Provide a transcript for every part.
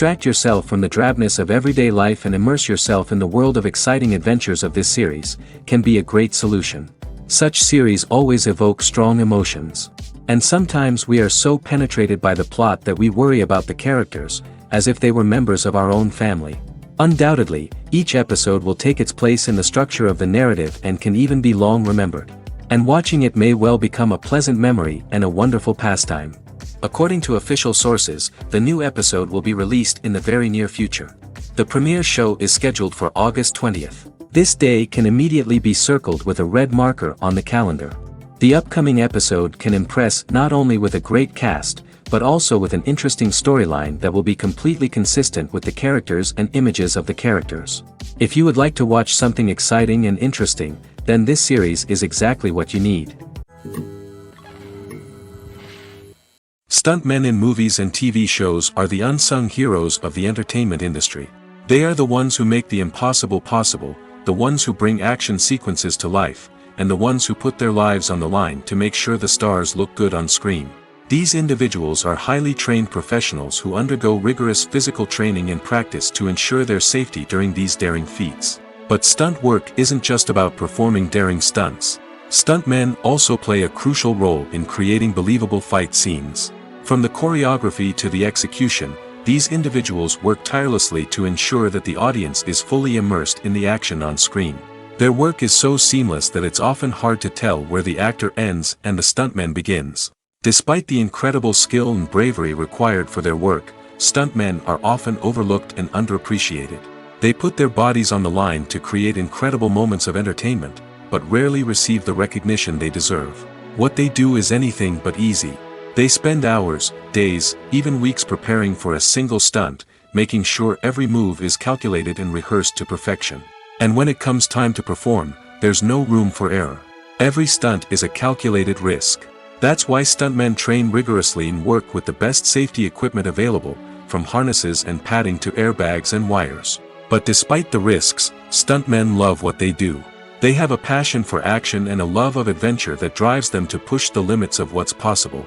Distract yourself from the drabness of everyday life and immerse yourself in the world of exciting adventures of this series, can be a great solution. Such series always evoke strong emotions. And sometimes we are so penetrated by the plot that we worry about the characters, as if they were members of our own family. Undoubtedly, each episode will take its place in the structure of the narrative and can even be long remembered. And watching it may well become a pleasant memory and a wonderful pastime. According to official sources, the new episode will be released in the very near future. The premiere show is scheduled for August 20th. This day can immediately be circled with a red marker on the calendar. The upcoming episode can impress not only with a great cast, but also with an interesting storyline that will be completely consistent with the characters and images of the characters. If you would like to watch something exciting and interesting, then this series is exactly what you need. Stuntmen in movies and TV shows are the unsung heroes of the entertainment industry. They are the ones who make the impossible possible, the ones who bring action sequences to life, and the ones who put their lives on the line to make sure the stars look good on screen. These individuals are highly trained professionals who undergo rigorous physical training and practice to ensure their safety during these daring feats. But stunt work isn't just about performing daring stunts. Stuntmen also play a crucial role in creating believable fight scenes. From the choreography to the execution, these individuals work tirelessly to ensure that the audience is fully immersed in the action on screen. Their work is so seamless that it's often hard to tell where the actor ends and the stuntman begins. Despite the incredible skill and bravery required for their work, stuntmen are often overlooked and underappreciated. They put their bodies on the line to create incredible moments of entertainment, but rarely receive the recognition they deserve. What they do is anything but easy. They spend hours, days, even weeks preparing for a single stunt, making sure every move is calculated and rehearsed to perfection. And when it comes time to perform, there's no room for error. Every stunt is a calculated risk. That's why stuntmen train rigorously and work with the best safety equipment available, from harnesses and padding to airbags and wires. But despite the risks, stuntmen love what they do. They have a passion for action and a love of adventure that drives them to push the limits of what's possible.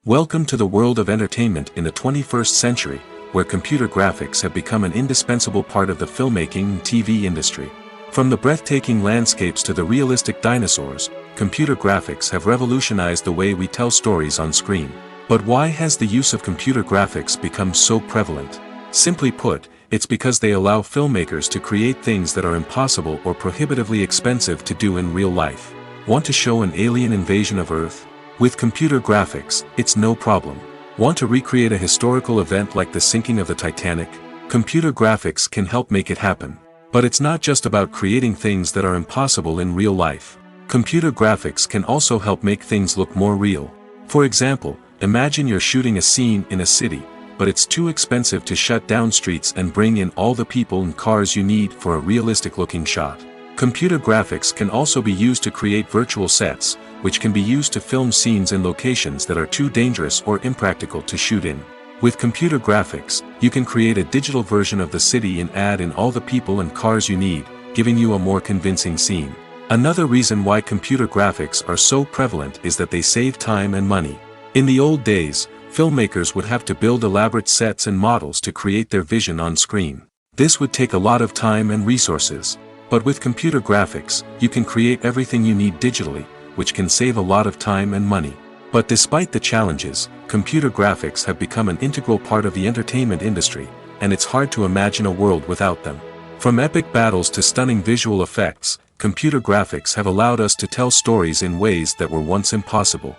Welcome to the world of entertainment in the 21st century, where computer graphics have become an indispensable part of the filmmaking and TV industry. From the breathtaking landscapes to the realistic dinosaurs, computer graphics have revolutionized the way we tell stories on screen. But why has the use of computer graphics become so prevalent? Simply put, it's because they allow filmmakers to create things that are impossible or prohibitively expensive to do in real life. Want to show an alien invasion of Earth? With computer graphics, it's no problem. Want to recreate a historical event like the sinking of the Titanic? Computer graphics can help make it happen. But it's not just about creating things that are impossible in real life. Computer graphics can also help make things look more real. For example, imagine you're shooting a scene in a city, but it's too expensive to shut down streets and bring in all the people and cars you need for a realistic-looking shot. Computer graphics can also be used to create virtual sets, which can be used to film scenes in locations that are too dangerous or impractical to shoot in. With computer graphics, you can create a digital version of the city and add in all the people and cars you need, giving you a more convincing scene. Another reason why computer graphics are so prevalent is that they save time and money. In the old days, filmmakers would have to build elaborate sets and models to create their vision on screen. This would take a lot of time and resources. But with computer graphics, you can create everything you need digitally, which can save a lot of time and money. But despite the challenges, computer graphics have become an integral part of the entertainment industry, and it's hard to imagine a world without them. From epic battles to stunning visual effects, computer graphics have allowed us to tell stories in ways that were once impossible.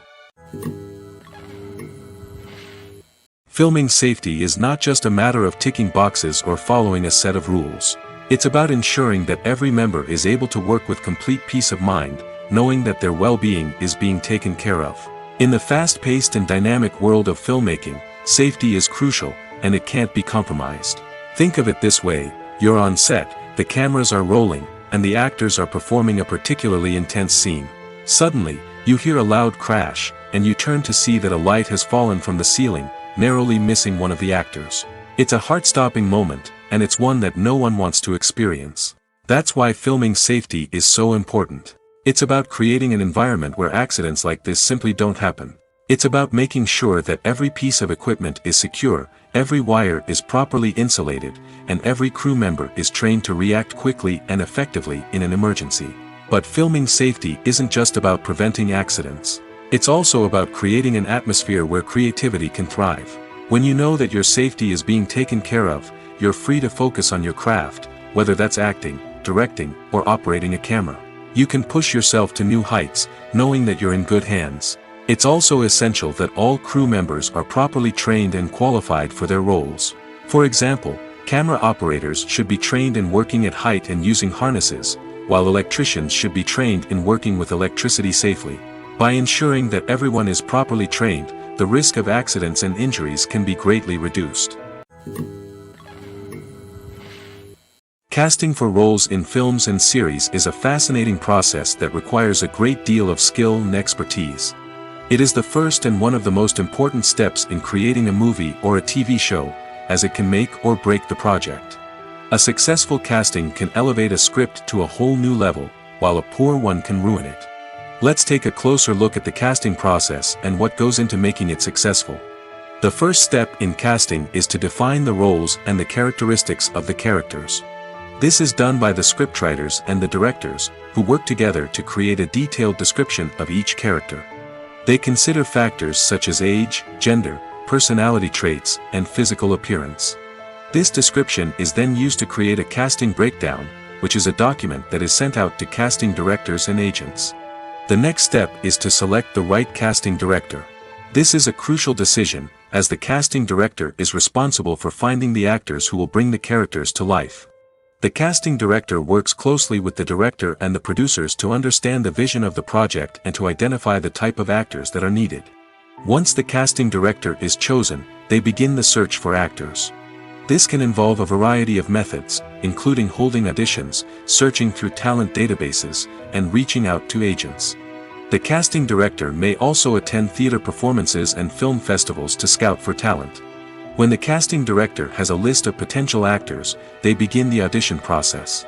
Filming safety is not just a matter of ticking boxes or following a set of rules. It's about ensuring that every member is able to work with complete peace of mind, knowing that their well-being is being taken care of. In the fast-paced and dynamic world of filmmaking, safety is crucial, and it can't be compromised. Think of it this way: you're on set, the cameras are rolling, and the actors are performing a particularly intense scene. Suddenly, you hear a loud crash, and you turn to see that a light has fallen from the ceiling, narrowly missing one of the actors. It's a heart-stopping moment, and it's one that no one wants to experience. That's why filming safety is so important. It's about creating an environment where accidents like this simply don't happen. It's about making sure that every piece of equipment is secure, every wire is properly insulated, and every crew member is trained to react quickly and effectively in an emergency. But filming safety isn't just about preventing accidents. It's also about creating an atmosphere where creativity can thrive. When you know that your safety is being taken care of, you're free to focus on your craft, whether that's acting, directing, or operating a camera. You can push yourself to new heights, knowing that you're in good hands. It's also essential that all crew members are properly trained and qualified for their roles. For example, camera operators should be trained in working at height and using harnesses, while electricians should be trained in working with electricity safely. By ensuring that everyone is properly trained, the risk of accidents and injuries can be greatly reduced. Casting for roles in films and series is a fascinating process that requires a great deal of skill and expertise. It is the first and one of the most important steps in creating a movie or a TV show, as it can make or break the project. A successful casting can elevate a script to a whole new level, while a poor one can ruin it. Let's take a closer look at the casting process and what goes into making it successful. The first step in casting is to define the roles and the characteristics of the characters. This is done by the scriptwriters and the directors, who work together to create a detailed description of each character. They consider factors such as age, gender, personality traits, and physical appearance. This description is then used to create a casting breakdown, which is a document that is sent out to casting directors and agents. The next step is to select the right casting director. This is a crucial decision, as the casting director is responsible for finding the actors who will bring the characters to life. The casting director works closely with the director and the producers to understand the vision of the project and to identify the type of actors that are needed. Once the casting director is chosen, they begin the search for actors. This can involve a variety of methods, including holding auditions, searching through talent databases, and reaching out to agents. The casting director may also attend theater performances and film festivals to scout for talent. When the casting director has a list of potential actors, they begin the audition process.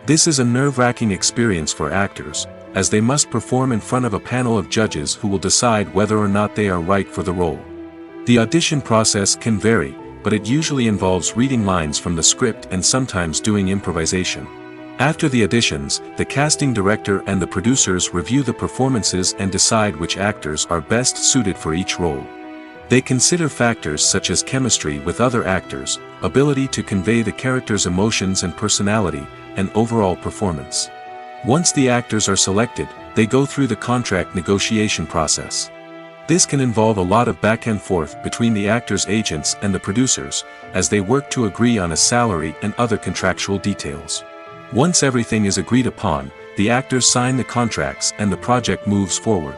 This is a nerve-wracking experience for actors, as they must perform in front of a panel of judges who will decide whether or not they are right for the role. The audition process can vary, but it usually involves reading lines from the script and sometimes doing improvisation. After the auditions, the casting director and the producers review the performances and decide which actors are best suited for each role. They consider factors such as chemistry with other actors, ability to convey the character's emotions and personality, and overall performance. Once the actors are selected, they go through the contract negotiation process. This can involve a lot of back and forth between the actors' agents and the producers, as they work to agree on a salary and other contractual details. Once everything is agreed upon, the actors sign the contracts and the project moves forward.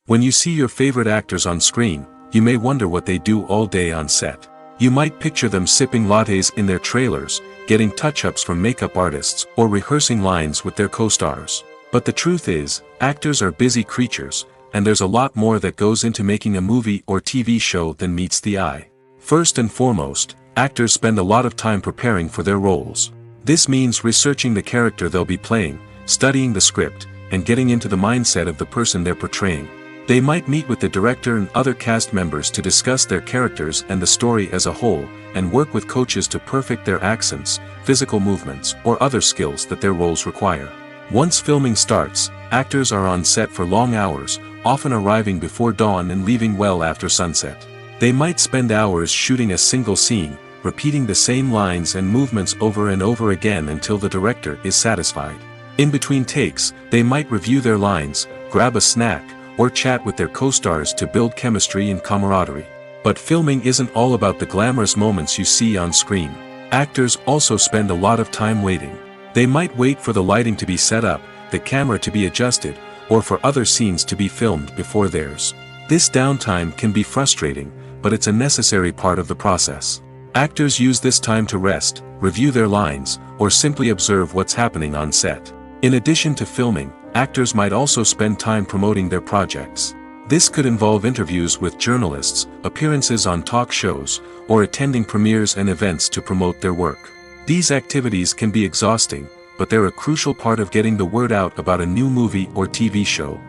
When you see your favorite actors on screen, you may wonder what they do all day on set. You might picture them sipping lattes in their trailers, getting touch-ups from makeup artists, or rehearsing lines with their co-stars. But the truth is, actors are busy creatures, and there's a lot more that goes into making a movie or TV show than meets the eye. First and foremost, actors spend a lot of time preparing for their roles. This means researching the character they'll be playing, studying the script, and getting into the mindset of the person they're portraying. They might meet with the director and other cast members to discuss their characters and the story as a whole, and work with coaches to perfect their accents, physical movements, or other skills that their roles require. Once filming starts, actors are on set for long hours, often arriving before dawn and leaving well after sunset. They might spend hours shooting a single scene, repeating the same lines and movements over and over again until the director is satisfied. In between takes, they might review their lines, grab a snack, or chat with their co-stars to build chemistry and camaraderie. But filming isn't all about the glamorous moments you see on screen. Actors also spend a lot of time waiting. They might wait for the lighting to be set up, the camera to be adjusted, or for other scenes to be filmed before theirs. This downtime can be frustrating, but it's a necessary part of the process. Actors use this time to rest, review their lines, or simply observe what's happening on set. In addition to filming, actors might also spend time promoting their projects. This could involve interviews with journalists, appearances on talk shows, or attending premieres and events to promote their work. These activities can be exhausting, but they're a crucial part of getting the word out about a new movie or TV show.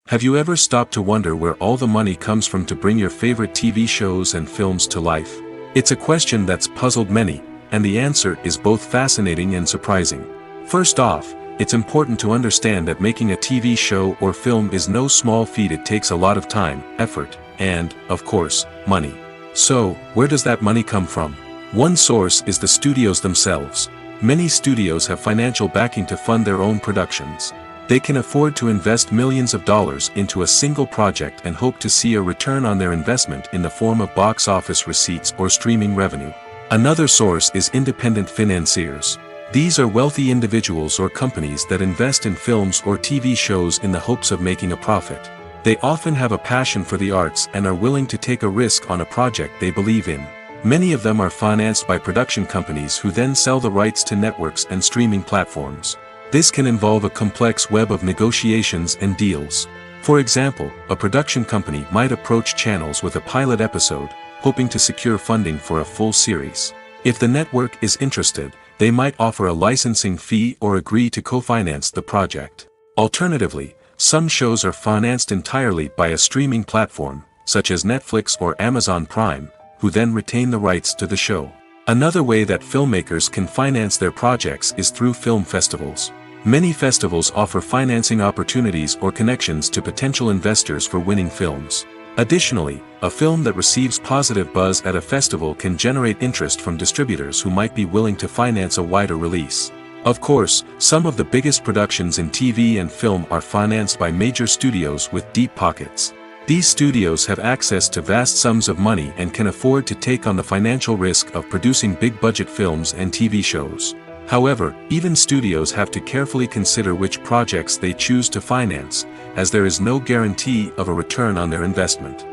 Have you ever stopped to wonder where all the money comes from to bring your favorite TV shows and films to life? It's a question that's puzzled many, and the answer is both fascinating and surprising. First off, it's important to understand that making a TV show or film is no small feat. It takes a lot of time, effort, and, of course, money. So, where does that money come from? One source is the studios themselves. Many studios have financial backing to fund their own productions. They can afford to invest millions of dollars into a single project and hope to see a return on their investment in the form of box office receipts or streaming revenue. Another source is independent financiers. These are wealthy individuals or companies that invest in films or TV shows in the hopes of making a profit. They often have a passion for the arts and are willing to take a risk on a project they believe in. Many of them are financed by production companies who then sell the rights to networks and streaming platforms. This can involve a complex web of negotiations and deals. For example, a production company might approach channels with a pilot episode, hoping to secure funding for a full series. If the network is interested, they might offer a licensing fee or agree to co-finance the project. Alternatively, some shows are financed entirely by a streaming platform, such as Netflix or Amazon Prime, who then retain the rights to the show. Another way that filmmakers can finance their projects is through film festivals. Many festivals offer financing opportunities or connections to potential investors for winning films. Additionally, a film that receives positive buzz at a festival can generate interest from distributors who might be willing to finance a wider release. Of course, some of the biggest productions in TV and film are financed by major studios with deep pockets. These studios have access to vast sums of money and can afford to take on the financial risk of producing big-budget films and TV shows. However, even studios have to carefully consider which projects they choose to finance, as there is no guarantee of a return on their investment.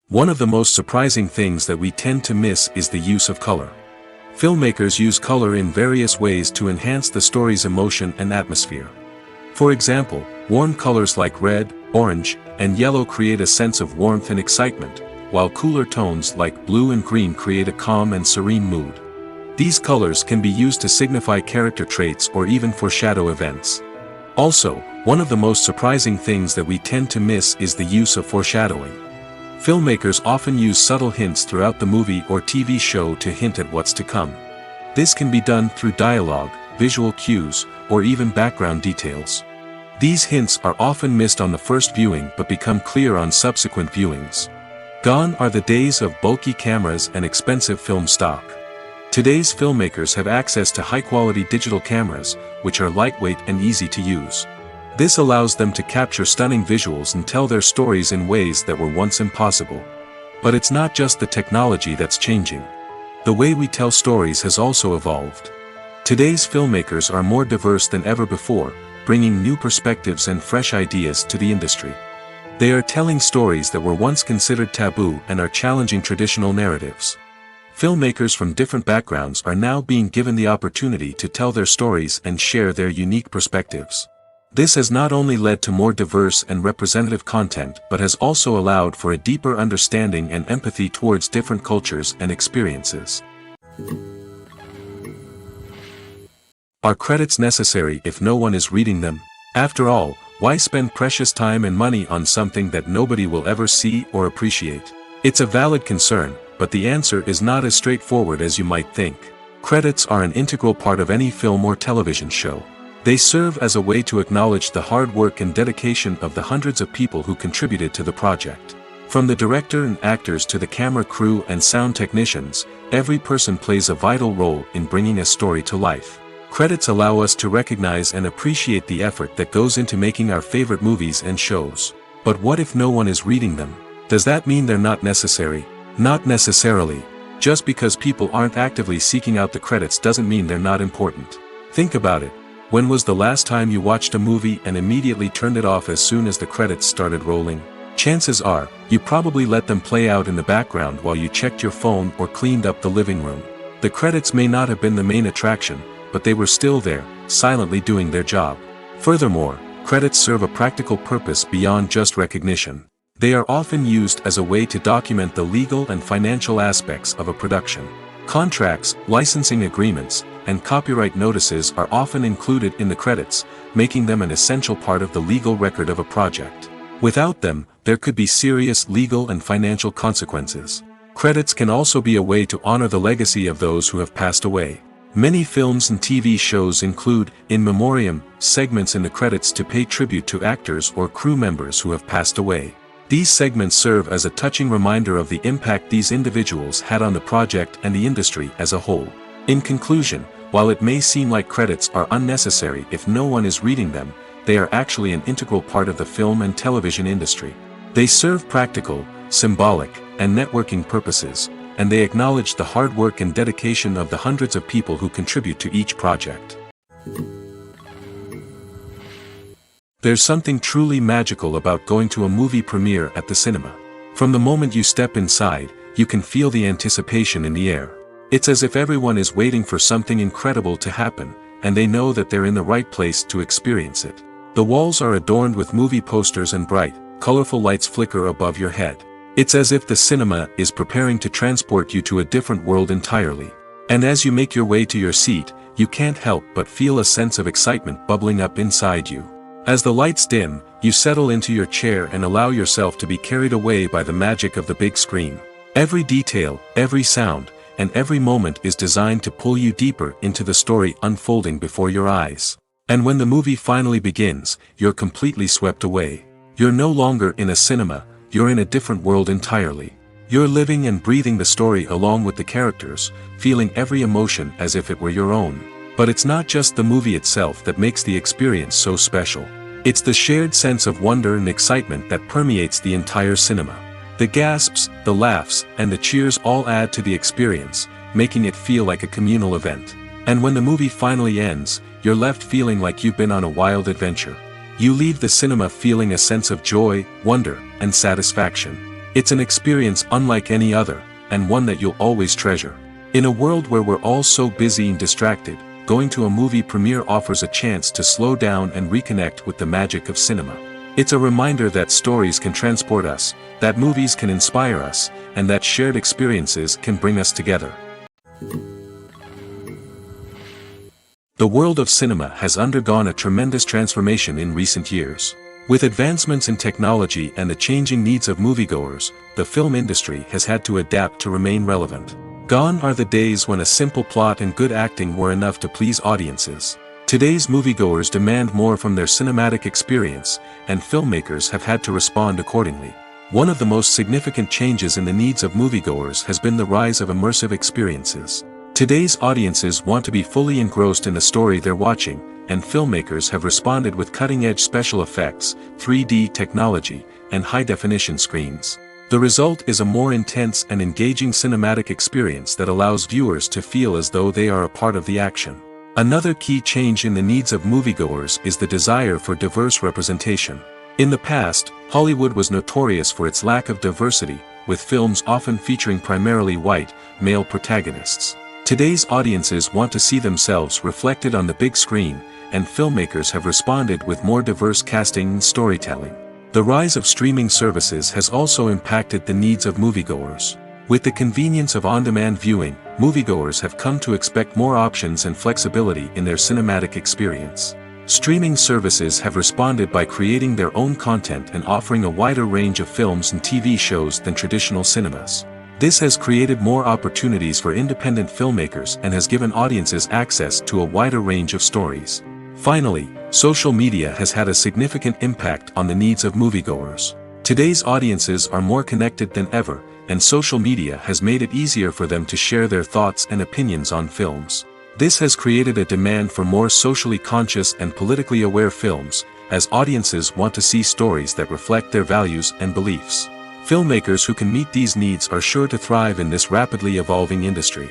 One of the most surprising things that we tend to miss is the use of color. Filmmakers use color in various ways to enhance the story's emotion and atmosphere. For example, warm colors like red, orange, and yellow create a sense of warmth and excitement, while cooler tones like blue and green create a calm and serene mood. These colors can be used to signify character traits or even foreshadow events. Also, one of the most surprising things that we tend to miss is the use of foreshadowing. Filmmakers often use subtle hints throughout the movie or TV show to hint at what's to come. This can be done through dialogue, visual cues, or even background details. These hints are often missed on the first viewing but become clear on subsequent viewings. Gone are the days of bulky cameras and expensive film stock. Today's filmmakers have access to high-quality digital cameras, which are lightweight and easy to use. This allows them to capture stunning visuals and tell their stories in ways that were once impossible. But it's not just the technology that's changing. The way we tell stories has also evolved. Today's filmmakers are more diverse than ever before, bringing new perspectives and fresh ideas to the industry. They are telling stories that were once considered taboo and are challenging traditional narratives. Filmmakers from different backgrounds are now being given the opportunity to tell their stories and share their unique perspectives. This has not only led to more diverse and representative content but has also allowed for a deeper understanding and empathy towards different cultures and experiences. Are credits necessary if no one is reading them? After all, why spend precious time and money on something that nobody will ever see or appreciate? It's a valid concern, but the answer is not as straightforward as you might think. Credits are an integral part of any film or television show. They serve as a way to acknowledge the hard work and dedication of the hundreds of people who contributed to the project. From the director and actors to the camera crew and sound technicians, every person plays a vital role in bringing a story to life. Credits allow us to recognize and appreciate the effort that goes into making our favorite movies and shows. But what if no one is reading them? Does that mean they're not necessary? Not necessarily. Just because people aren't actively seeking out the credits doesn't mean they're not important. Think about it. When was the last time you watched a movie and immediately turned it off as soon as the credits started rolling? Chances are, you probably let them play out in the background while you checked your phone or cleaned up the living room. The credits may not have been the main attraction, but they were still there, silently doing their job. Furthermore, credits serve a practical purpose beyond just recognition. They are often used as a way to document the legal and financial aspects of a production. Contracts, licensing agreements, and copyright notices are often included in the credits, making them an essential part of the legal record of a project. Without them, there could be serious legal and financial consequences. Credits can also be a way to honor the legacy of those who have passed away. Many films and TV shows include, in memoriam, segments in the credits to pay tribute to actors or crew members who have passed away. These segments serve as a touching reminder of the impact these individuals had on the project and the industry as a whole. In conclusion, while it may seem like credits are unnecessary if no one is reading them, they are actually an integral part of the film and television industry. They serve practical, symbolic, and networking purposes, and they acknowledge the hard work and dedication of the hundreds of people who contribute to each project. There's something truly magical about going to a movie premiere at the cinema. From the moment you step inside, you can feel the anticipation in the air. It's as if everyone is waiting for something incredible to happen, and they know that they're in the right place to experience it. The walls are adorned with movie posters and bright, colorful lights flicker above your head. It's as if the cinema is preparing to transport you to a different world entirely. And as you make your way to your seat, you can't help but feel a sense of excitement bubbling up inside you. As the lights dim, you settle into your chair and allow yourself to be carried away by the magic of the big screen. Every detail, every sound, and every moment is designed to pull you deeper into the story unfolding before your eyes. And when the movie finally begins, you're completely swept away. You're no longer in a cinema, you're in a different world entirely. You're living and breathing the story along with the characters, feeling every emotion as if it were your own. But it's not just the movie itself that makes the experience so special. It's the shared sense of wonder and excitement that permeates the entire cinema. The gasps, the laughs, and the cheers all add to the experience, making it feel like a communal event. And when the movie finally ends, you're left feeling like you've been on a wild adventure. You leave the cinema feeling a sense of joy, wonder, and satisfaction. It's an experience unlike any other, and one that you'll always treasure. In a world where we're all so busy and distracted, going to a movie premiere offers a chance to slow down and reconnect with the magic of cinema. It's a reminder that stories can transport us, that movies can inspire us, and that shared experiences can bring us together. The world of cinema has undergone a tremendous transformation in recent years. With advancements in technology and the changing needs of moviegoers, the film industry has had to adapt to remain relevant. Gone are the days when a simple plot and good acting were enough to please audiences. Today's moviegoers demand more from their cinematic experience, and filmmakers have had to respond accordingly. One of the most significant changes in the needs of moviegoers has been the rise of immersive experiences. Today's audiences want to be fully engrossed in the story they're watching, and filmmakers have responded with cutting-edge special effects, 3D technology, and high-definition screens. The result is a more intense and engaging cinematic experience that allows viewers to feel as though they are a part of the action. Another key change in the needs of moviegoers is the desire for diverse representation. In the past, Hollywood was notorious for its lack of diversity, with films often featuring primarily white, male protagonists. Today's audiences want to see themselves reflected on the big screen, and filmmakers have responded with more diverse casting and storytelling. The rise of streaming services has also impacted the needs of moviegoers. With the convenience of on-demand viewing, moviegoers have come to expect more options and flexibility in their cinematic experience. Streaming services have responded by creating their own content and offering a wider range of films and TV shows than traditional cinemas. This has created more opportunities for independent filmmakers and has given audiences access to a wider range of stories. Finally, social media has had a significant impact on the needs of moviegoers. Today's audiences are more connected than ever, and social media has made it easier for them to share their thoughts and opinions on films. This has created a demand for more socially conscious and politically aware films, as audiences want to see stories that reflect their values and beliefs. Filmmakers who can meet these needs are sure to thrive in this rapidly evolving industry.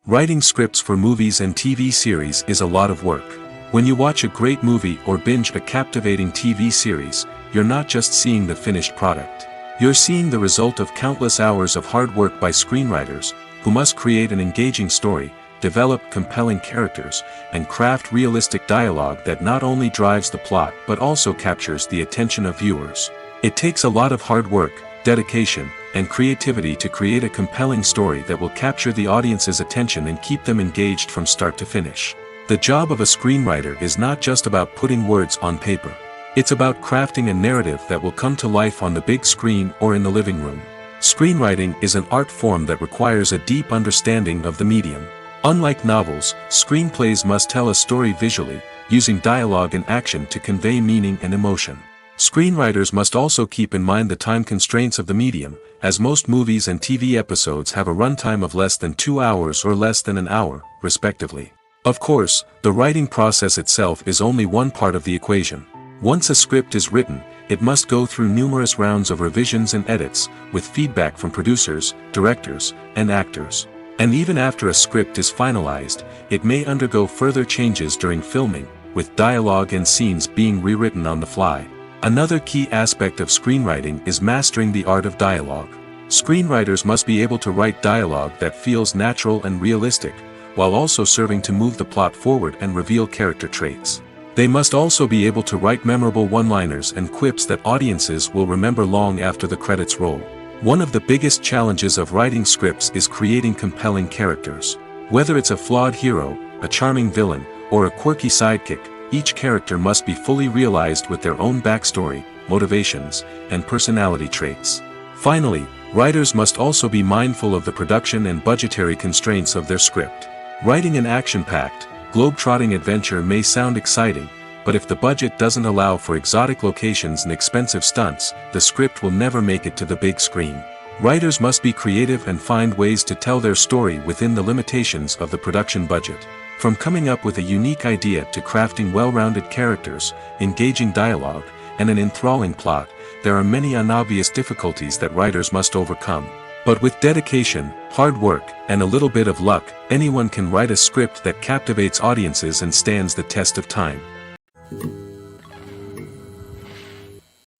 Writing scripts for movies and TV series is a lot of work. When you watch a great movie or binge a captivating TV series, you're not just seeing the finished product. You're seeing the result of countless hours of hard work by screenwriters, who must create an engaging story, develop compelling characters, and craft realistic dialogue that not only drives the plot but also captures the attention of viewers. It takes a lot of hard work, dedication, and creativity to create a compelling story that will capture the audience's attention and keep them engaged from start to finish. The job of a screenwriter is not just about putting words on paper. It's about crafting a narrative that will come to life on the big screen or in the living room. Screenwriting is an art form that requires a deep understanding of the medium. Unlike novels, screenplays must tell a story visually, using dialogue and action to convey meaning and emotion. Screenwriters must also keep in mind the time constraints of the medium, as most movies and TV episodes have a runtime of less than 2 hours or less than an hour, respectively. Of course, the writing process itself is only one part of the equation. Once a script is written, it must go through numerous rounds of revisions and edits, with feedback from producers, directors, and actors. And even after a script is finalized, it may undergo further changes during filming, with dialogue and scenes being rewritten on the fly. Another key aspect of screenwriting is mastering the art of dialogue. Screenwriters must be able to write dialogue that feels natural and realistic, while also serving to move the plot forward and reveal character traits. They must also be able to write memorable one-liners and quips that audiences will remember long after the credits roll. One of the biggest challenges of writing scripts is creating compelling characters. Whether it's a flawed hero, a charming villain, or a quirky sidekick, each character must be fully realized with their own backstory, motivations, and personality traits. Finally, writers must also be mindful of the production and budgetary constraints of their script. Writing an action-packed, globe-trotting adventure may sound exciting, but if the budget doesn't allow for exotic locations and expensive stunts, the script will never make it to the big screen. Writers must be creative and find ways to tell their story within the limitations of the production budget. From coming up with a unique idea to crafting well-rounded characters, engaging dialogue, and an enthralling plot, there are many unobvious difficulties that writers must overcome. But with dedication, hard work, and a little bit of luck, anyone can write a script that captivates audiences and stands the test of time.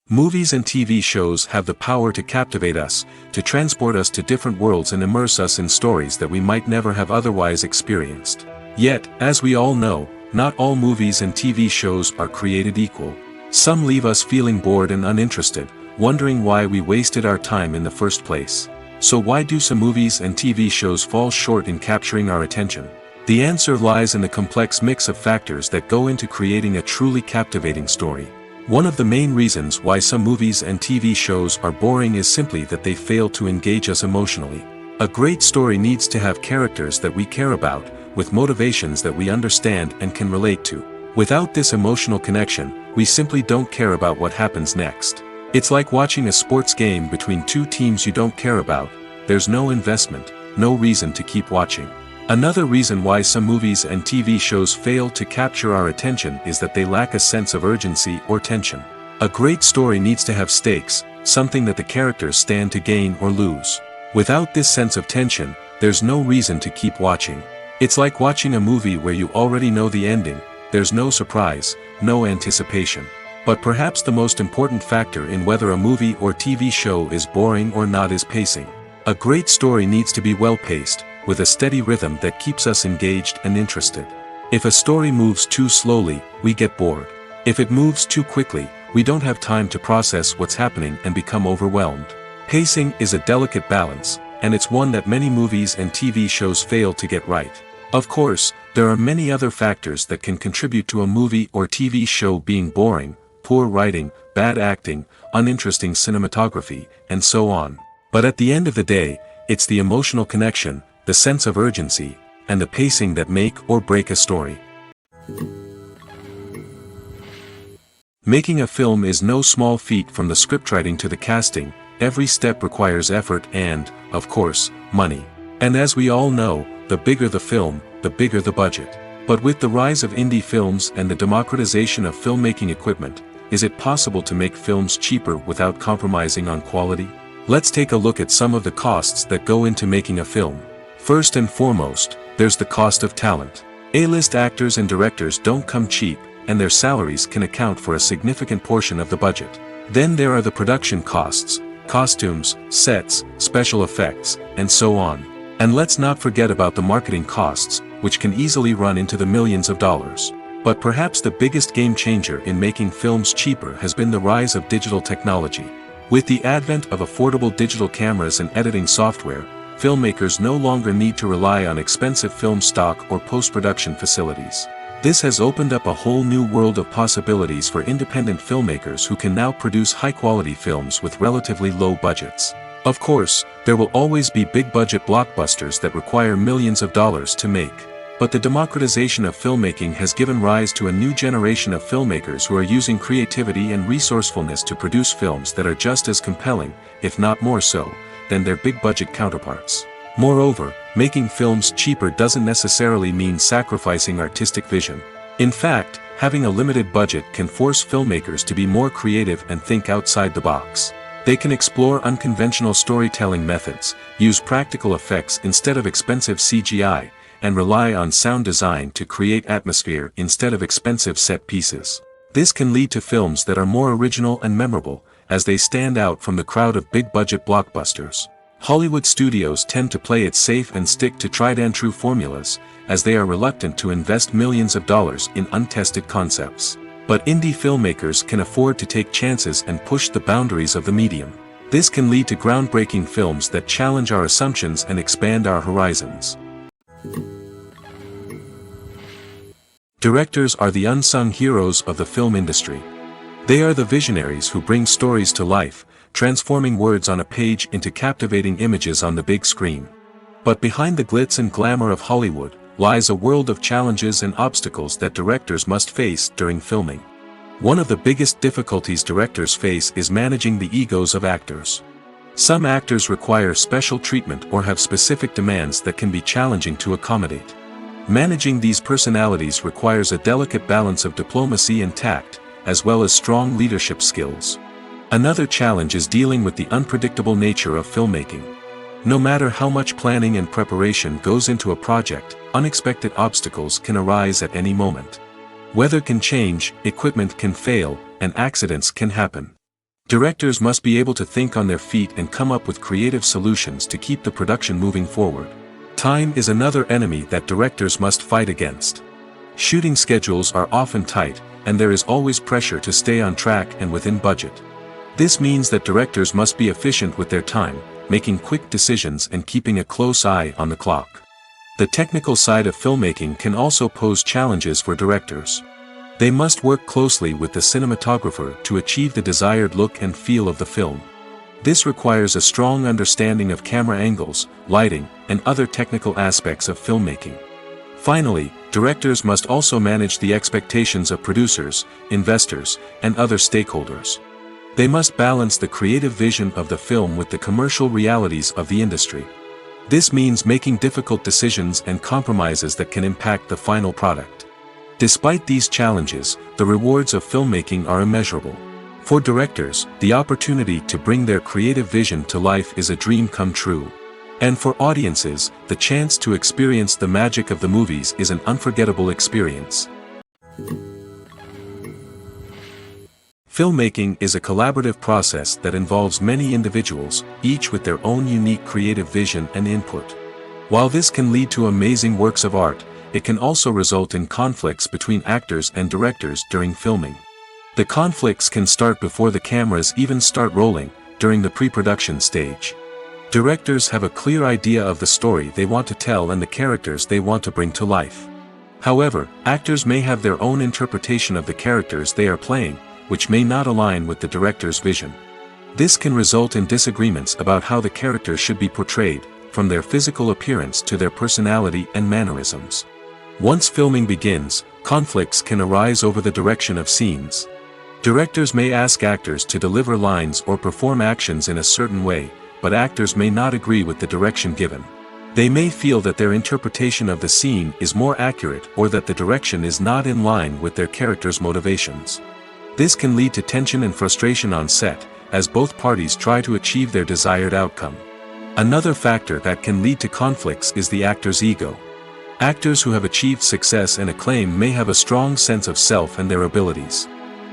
Movies and TV shows have the power to captivate us, to transport us to different worlds and immerse us in stories that we might never have otherwise experienced. Yet, as we all know, not all movies and TV shows are created equal. Some leave us feeling bored and uninterested, wondering why we wasted our time in the first place. So why do some movies and TV shows fall short in capturing our attention? The answer lies in the complex mix of factors that go into creating a truly captivating story. One of the main reasons why some movies and TV shows are boring is simply that they fail to engage us emotionally. A great story needs to have characters that we care about, with motivations that we understand and can relate to. Without this emotional connection, we simply don't care about what happens next. It's like watching a sports game between two teams you don't care about. There's no investment, no reason to keep watching. Another reason why some movies and TV shows fail to capture our attention is that they lack a sense of urgency or tension. A great story needs to have stakes, something that the characters stand to gain or lose. Without this sense of tension, there's no reason to keep watching. It's like watching a movie where you already know the ending. There's no surprise, no anticipation. But perhaps the most important factor in whether a movie or TV show is boring or not is pacing. A great story needs to be well-paced, with a steady rhythm that keeps us engaged and interested. If a story moves too slowly, we get bored. If it moves too quickly, we don't have time to process what's happening and become overwhelmed. Pacing is a delicate balance, and it's one that many movies and TV shows fail to get right. Of course, there are many other factors that can contribute to a movie or TV show being boring: poor writing, bad acting, uninteresting cinematography, and so on. But at the end of the day, it's the emotional connection, the sense of urgency, and the pacing that make or break a story. Making a film is no small feat. From the scriptwriting to the casting, every step requires effort and, of course, money. And as we all know, the bigger the film, the bigger the budget. But with the rise of indie films and the democratization of filmmaking equipment, is it possible to make films cheaper without compromising on quality? Let's take a look at some of the costs that go into making a film. First and foremost, there's the cost of talent. A-list actors and directors don't come cheap, and their salaries can account for a significant portion of the budget. Then there are the production costs, costumes, sets, special effects, and so on. And let's not forget about the marketing costs, which can easily run into the millions of dollars. But perhaps the biggest game changer in making films cheaper has been the rise of digital technology. With the advent of affordable digital cameras and editing software, filmmakers no longer need to rely on expensive film stock or post-production facilities. This has opened up a whole new world of possibilities for independent filmmakers who can now produce high-quality films with relatively low budgets. Of course, there will always be big-budget blockbusters that require millions of dollars to make. But the democratization of filmmaking has given rise to a new generation of filmmakers who are using creativity and resourcefulness to produce films that are just as compelling, if not more so, than their big-budget counterparts. Moreover, making films cheaper doesn't necessarily mean sacrificing artistic vision. In fact, having a limited budget can force filmmakers to be more creative and think outside the box. They can explore unconventional storytelling methods, use practical effects instead of expensive CGI, and rely on sound design to create atmosphere instead of expensive set pieces. This can lead to films that are more original and memorable, as they stand out from the crowd of big-budget blockbusters. Hollywood studios tend to play it safe and stick to tried-and-true formulas, as they are reluctant to invest millions of dollars in untested concepts. But indie filmmakers can afford to take chances and push the boundaries of the medium. This can lead to groundbreaking films that challenge our assumptions and expand our horizons. Directors are the unsung heroes of the film industry. They are the visionaries who bring stories to life, transforming words on a page into captivating images on the big screen. But behind the glitz and glamour of Hollywood lies a world of challenges and obstacles that directors must face during filming. One of the biggest difficulties directors face is managing the egos of actors. Some actors require special treatment or have specific demands that can be challenging to accommodate. Managing these personalities requires a delicate balance of diplomacy and tact, as well as strong leadership skills. Another challenge is dealing with the unpredictable nature of filmmaking. No matter how much planning and preparation goes into a project, unexpected obstacles can arise at any moment. Weather can change, equipment can fail, and accidents can happen. Directors must be able to think on their feet and come up with creative solutions to keep the production moving forward. Time is another enemy that directors must fight against. Shooting schedules are often tight, and there is always pressure to stay on track and within budget. This means that directors must be efficient with their time, making quick decisions and keeping a close eye on the clock. The technical side of filmmaking can also pose challenges for directors. They must work closely with the cinematographer to achieve the desired look and feel of the film. This requires a strong understanding of camera angles, lighting, and other technical aspects of filmmaking. Finally, directors must also manage the expectations of producers, investors, and other stakeholders. They must balance the creative vision of the film with the commercial realities of the industry. This means making difficult decisions and compromises that can impact the final product. Despite these challenges, the rewards of filmmaking are immeasurable. For directors, the opportunity to bring their creative vision to life is a dream come true. And for audiences, the chance to experience the magic of the movies is an unforgettable experience. Filmmaking is a collaborative process that involves many individuals, each with their own unique creative vision and input. While this can lead to amazing works of art, it can also result in conflicts between actors and directors during filming. The conflicts can start before the cameras even start rolling, during the pre-production stage. Directors have a clear idea of the story they want to tell and the characters they want to bring to life. However, actors may have their own interpretation of the characters they are playing, which may not align with the director's vision. This can result in disagreements about how the character should be portrayed, from their physical appearance to their personality and mannerisms. Once filming begins, conflicts can arise over the direction of scenes. Directors may ask actors to deliver lines or perform actions in a certain way, but actors may not agree with the direction given. They may feel that their interpretation of the scene is more accurate or that the direction is not in line with their character's motivations. This can lead to tension and frustration on set, as both parties try to achieve their desired outcome. Another factor that can lead to conflicts is the actor's ego. Actors who have achieved success and acclaim may have a strong sense of self and their abilities.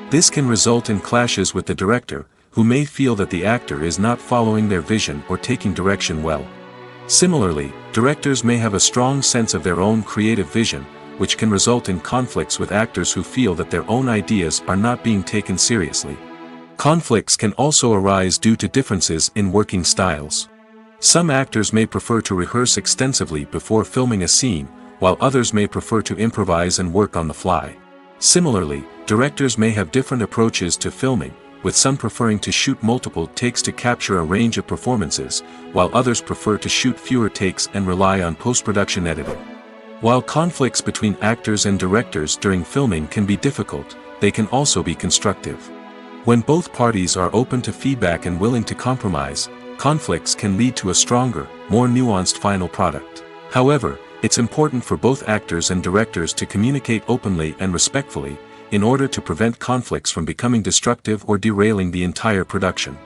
This can result in clashes with the director, who may feel that the actor is not following their vision or taking direction well. Similarly, directors may have a strong sense of their own creative vision, which can result in conflicts with actors who feel that their own ideas are not being taken seriously. Conflicts can also arise due to differences in working styles. Some actors may prefer to rehearse extensively before filming a scene, while others may prefer to improvise and work on the fly. Similarly, directors may have different approaches to filming, with some preferring to shoot multiple takes to capture a range of performances, while others prefer to shoot fewer takes and rely on post-production editing. While conflicts between actors and directors during filming can be difficult, they can also be constructive. When both parties are open to feedback and willing to compromise, conflicts can lead to a stronger, more nuanced final product. However, it's important for both actors and directors to communicate openly and respectfully, in order to prevent conflicts from becoming destructive or derailing the entire production.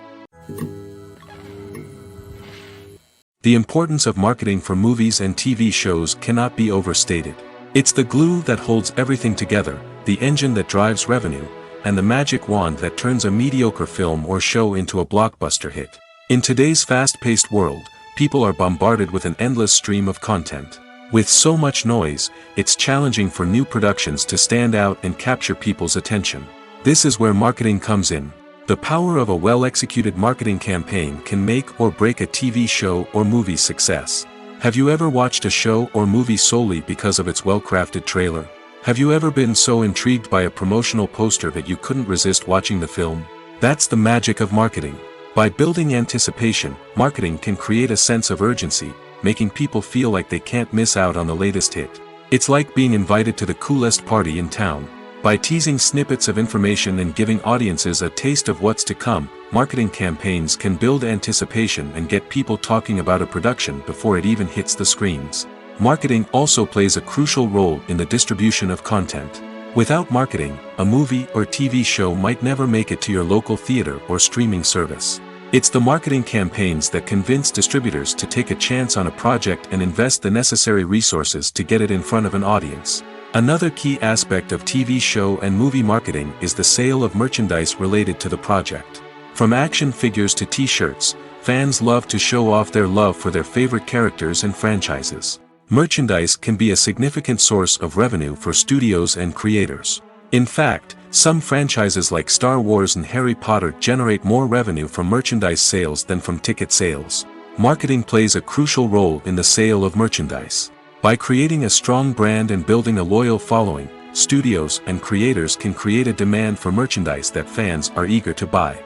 The importance of marketing for movies and TV shows cannot be overstated. It's the glue that holds everything together, the engine that drives revenue, and the magic wand that turns a mediocre film or show into a blockbuster hit. In today's fast-paced world, people are bombarded with an endless stream of content. With so much noise, it's challenging for new productions to stand out and capture people's attention. This is where marketing comes in. The power of a well-executed marketing campaign can make or break a TV show or movie's success. Have you ever watched a show or movie solely because of its well-crafted trailer? Have you ever been so intrigued by a promotional poster that you couldn't resist watching the film? That's the magic of marketing. By building anticipation, marketing can create a sense of urgency, making people feel like they can't miss out on the latest hit. It's like being invited to the coolest party in town. By teasing snippets of information and giving audiences a taste of what's to come, marketing campaigns can build anticipation and get people talking about a production before it even hits the screens. Marketing also plays a crucial role in the distribution of content. Without marketing, a movie or TV show might never make it to your local theater or streaming service. It's the marketing campaigns that convince distributors to take a chance on a project and invest the necessary resources to get it in front of an audience. Another key aspect of TV show and movie marketing is the sale of merchandise related to the project. From action figures to t-shirts, fans love to show off their love for their favorite characters and franchises. Merchandise can be a significant source of revenue for studios and creators. In fact, some franchises like Star Wars and Harry Potter generate more revenue from merchandise sales than from ticket sales. Marketing plays a crucial role in the sale of merchandise. By creating a strong brand and building a loyal following, studios and creators can create a demand for merchandise that fans are eager to buy.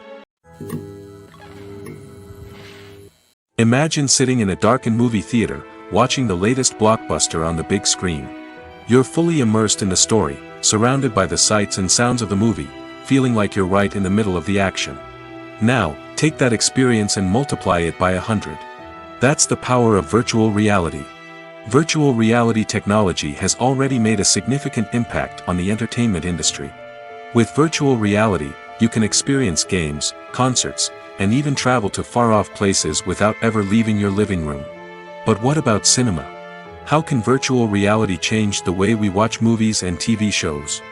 Imagine sitting in a darkened movie theater, watching the latest blockbuster on the big screen. You're fully immersed in the story, surrounded by the sights and sounds of the movie, feeling like you're right in the middle of the action. Now, take that experience and multiply it by 100. That's the power of virtual reality. Virtual reality technology has already made a significant impact on the entertainment industry. With virtual reality, you can experience games, concerts, and even travel to far-off places without ever leaving your living room. But what about cinema? How can virtual reality change the way we watch movies and TV shows?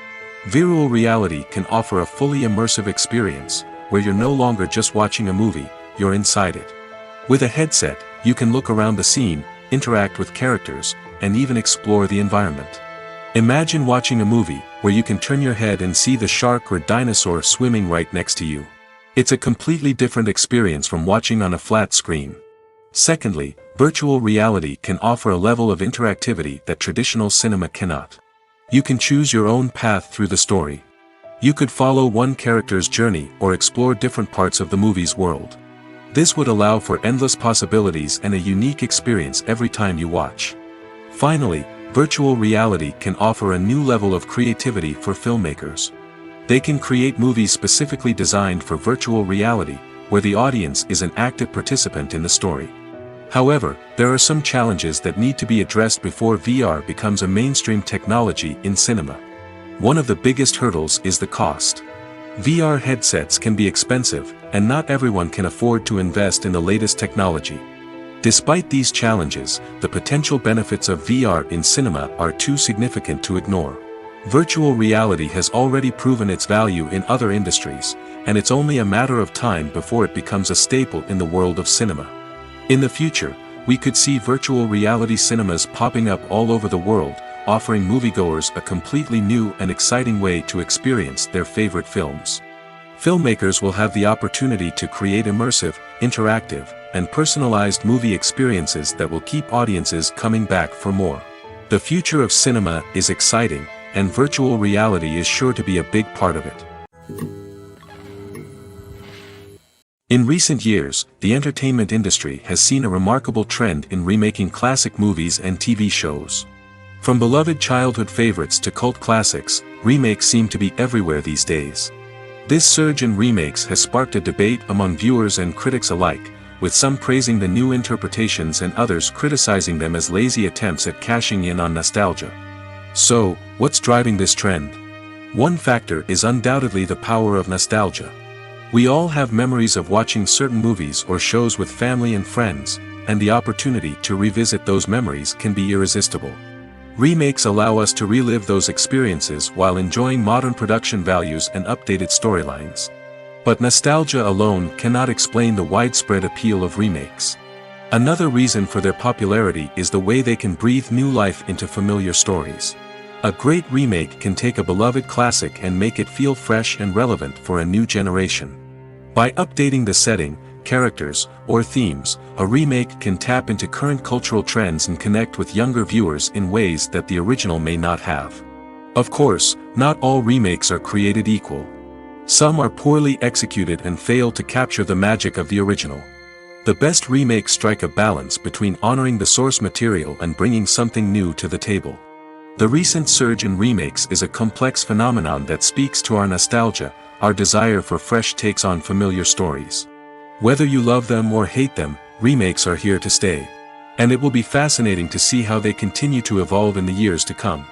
Virtual reality can offer a fully immersive experience, where you're no longer just watching a movie, you're inside it. With a headset, you can look around the scene, interact with characters, and even explore the environment. Imagine watching a movie, where you can turn your head and see the shark or dinosaur swimming right next to you. It's a completely different experience from watching on a flat screen. Secondly, virtual reality can offer a level of interactivity that traditional cinema cannot. You can choose your own path through the story. You could follow one character's journey or explore different parts of the movie's world. This would allow for endless possibilities and a unique experience every time you watch. Finally, virtual reality can offer a new level of creativity for filmmakers. They can create movies specifically designed for virtual reality, where the audience is an active participant in the story. However, there are some challenges that need to be addressed before VR becomes a mainstream technology in cinema. One of the biggest hurdles is the cost. VR headsets can be expensive, and not everyone can afford to invest in the latest technology. Despite these challenges, the potential benefits of VR in cinema are too significant to ignore. Virtual reality has already proven its value in other industries, and it's only a matter of time before it becomes a staple in the world of cinema. In the future, we could see virtual reality cinemas popping up all over the world, offering moviegoers a completely new and exciting way to experience their favorite films. Filmmakers will have the opportunity to create immersive, interactive, and personalized movie experiences that will keep audiences coming back for more. The future of cinema is exciting, and virtual reality is sure to be a big part of it. In recent years, the entertainment industry has seen a remarkable trend in remaking classic movies and TV shows. From beloved childhood favorites to cult classics, remakes seem to be everywhere these days. This surge in remakes has sparked a debate among viewers and critics alike, with some praising the new interpretations and others criticizing them as lazy attempts at cashing in on nostalgia. So, what's driving this trend? One factor is undoubtedly the power of nostalgia. We all have memories of watching certain movies or shows with family and friends, and the opportunity to revisit those memories can be irresistible. Remakes allow us to relive those experiences while enjoying modern production values and updated storylines. But nostalgia alone cannot explain the widespread appeal of remakes. Another reason for their popularity is the way they can breathe new life into familiar stories. A great remake can take a beloved classic and make it feel fresh and relevant for a new generation. By updating the setting, characters, or themes, a remake can tap into current cultural trends and connect with younger viewers in ways that the original may not have. Of course, not all remakes are created equal. Some are poorly executed and fail to capture the magic of the original. The best remakes strike a balance between honoring the source material and bringing something new to the table. The recent surge in remakes is a complex phenomenon that speaks to our nostalgia, our desire for fresh takes on familiar stories. Whether you love them or hate them, remakes are here to stay. And it will be fascinating to see how they continue to evolve in the years to come.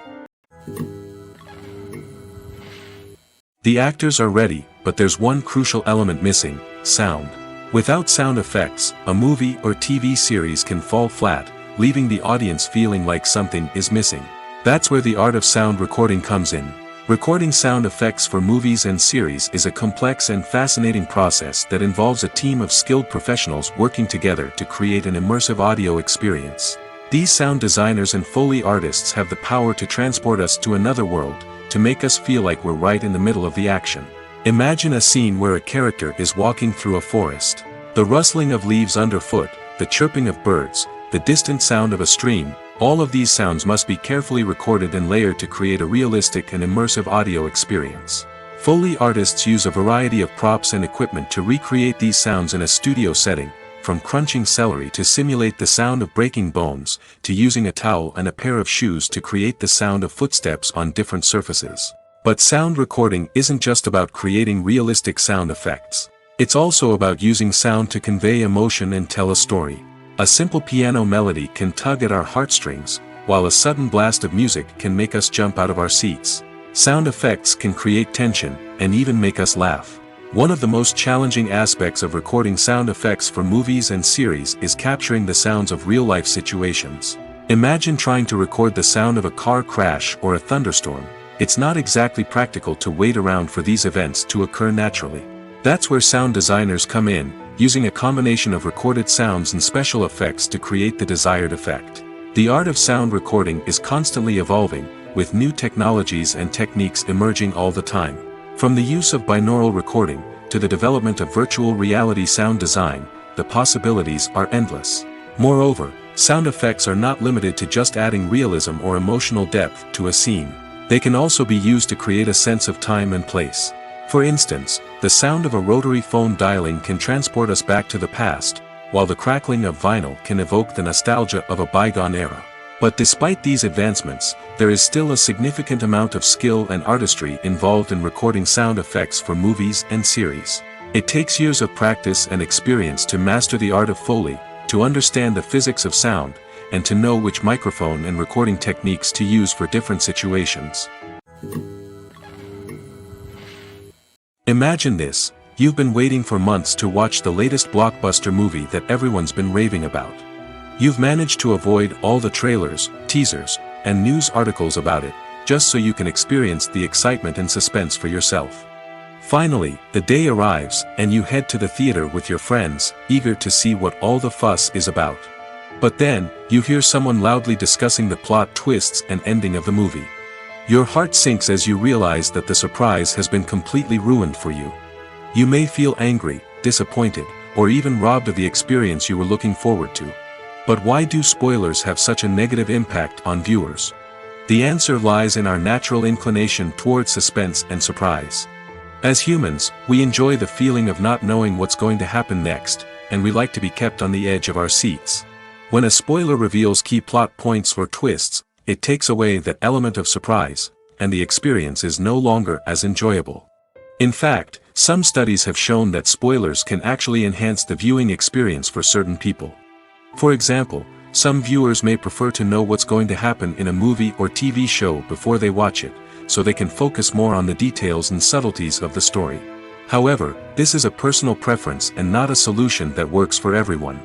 The actors are ready, but there's one crucial element missing: sound. Without sound effects, a movie or TV series can fall flat, leaving the audience feeling like something is missing. That's where the art of sound recording comes in. Recording sound effects for movies and series is a complex and fascinating process that involves a team of skilled professionals working together to create an immersive audio experience. These sound designers and Foley artists have the power to transport us to another world, to make us feel like we're right in the middle of the action. Imagine a scene where a character is walking through a forest. The rustling of leaves underfoot, the chirping of birds, the distant sound of a stream, all of these sounds must be carefully recorded and layered to create a realistic and immersive audio experience. Foley artists use a variety of props and equipment to recreate these sounds in a studio setting, from crunching celery to simulate the sound of breaking bones, to using a towel and a pair of shoes to create the sound of footsteps on different surfaces. But sound recording isn't just about creating realistic sound effects. It's also about using sound to convey emotion and tell a story. A simple piano melody can tug at our heartstrings, while a sudden blast of music can make us jump out of our seats. Sound effects can create tension, and even make us laugh. One of the most challenging aspects of recording sound effects for movies and series is capturing the sounds of real-life situations. Imagine trying to record the sound of a car crash or a thunderstorm. It's not exactly practical to wait around for these events to occur naturally. That's where sound designers come in, using a combination of recorded sounds and special effects to create the desired effect. The art of sound recording is constantly evolving, with new technologies and techniques emerging all the time. From the use of binaural recording, to the development of virtual reality sound design, the possibilities are endless. Moreover, sound effects are not limited to just adding realism or emotional depth to a scene. They can also be used to create a sense of time and place. For instance, the sound of a rotary phone dialing can transport us back to the past, while the crackling of vinyl can evoke the nostalgia of a bygone era. But despite these advancements, there is still a significant amount of skill and artistry involved in recording sound effects for movies and series. It takes years of practice and experience to master the art of Foley, to understand the physics of sound, and to know which microphone and recording techniques to use for different situations. Imagine this: you've been waiting for months to watch the latest blockbuster movie that everyone's been raving about. You've managed to avoid all the trailers, teasers, and news articles about it, just so you can experience the excitement and suspense for yourself. Finally, the day arrives, and you head to the theater with your friends, eager to see what all the fuss is about. But then, you hear someone loudly discussing the plot twists and ending of the movie. Your heart sinks as you realize that the surprise has been completely ruined for you. You may feel angry, disappointed, or even robbed of the experience you were looking forward to. But why do spoilers have such a negative impact on viewers? The answer lies in our natural inclination towards suspense and surprise. As humans, we enjoy the feeling of not knowing what's going to happen next, and we like to be kept on the edge of our seats. When a spoiler reveals key plot points or twists, it takes away that element of surprise, and the experience is no longer as enjoyable. In fact, some studies have shown that spoilers can actually enhance the viewing experience for certain people. For example, some viewers may prefer to know what's going to happen in a movie or TV show before they watch it, so they can focus more on the details and subtleties of the story. However, this is a personal preference and not a solution that works for everyone.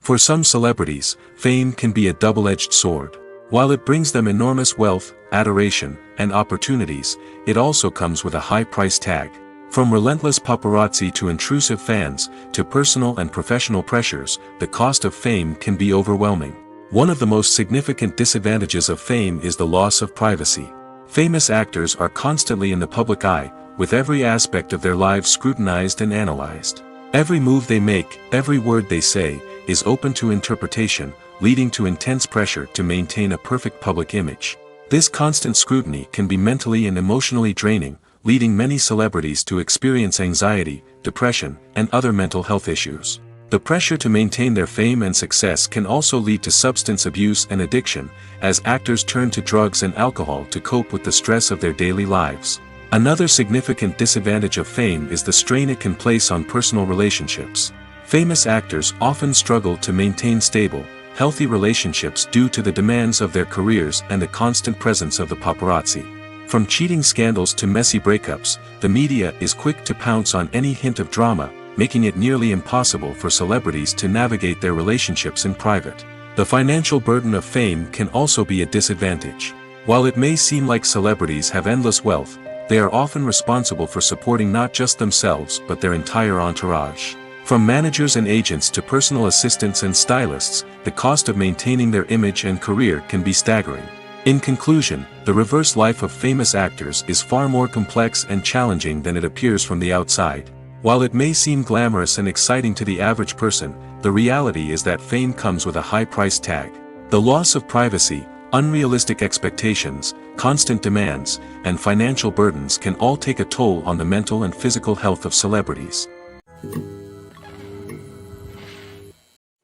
For some celebrities, fame can be a double-edged sword. While it brings them enormous wealth, adoration, and opportunities, it also comes with a high price tag. From relentless paparazzi to intrusive fans, to personal and professional pressures, the cost of fame can be overwhelming. One of the most significant disadvantages of fame is the loss of privacy. Famous actors are constantly in the public eye, with every aspect of their lives scrutinized and analyzed. Every move they make, every word they say, is open to interpretation, leading to intense pressure to maintain a perfect public image. This constant scrutiny can be mentally and emotionally draining, leading many celebrities to experience anxiety, depression, and other mental health issues. The pressure to maintain their fame and success can also lead to substance abuse and addiction, as actors turn to drugs and alcohol to cope with the stress of their daily lives. Another significant disadvantage of fame is the strain it can place on personal relationships. Famous actors often struggle to maintain stable, healthy relationships due to the demands of their careers and the constant presence of the paparazzi. From cheating scandals to messy breakups, the media is quick to pounce on any hint of drama, making it nearly impossible for celebrities to navigate their relationships in private. The financial burden of fame can also be a disadvantage. While it may seem like celebrities have endless wealth, they are often responsible for supporting not just themselves but their entire entourage. From managers and agents to personal assistants and stylists, the cost of maintaining their image and career can be staggering. In conclusion, the reverse life of famous actors is far more complex and challenging than it appears from the outside. While it may seem glamorous and exciting to the average person, the reality is that fame comes with a high price tag. The loss of privacy, unrealistic expectations, constant demands, and financial burdens can all take a toll on the mental and physical health of celebrities.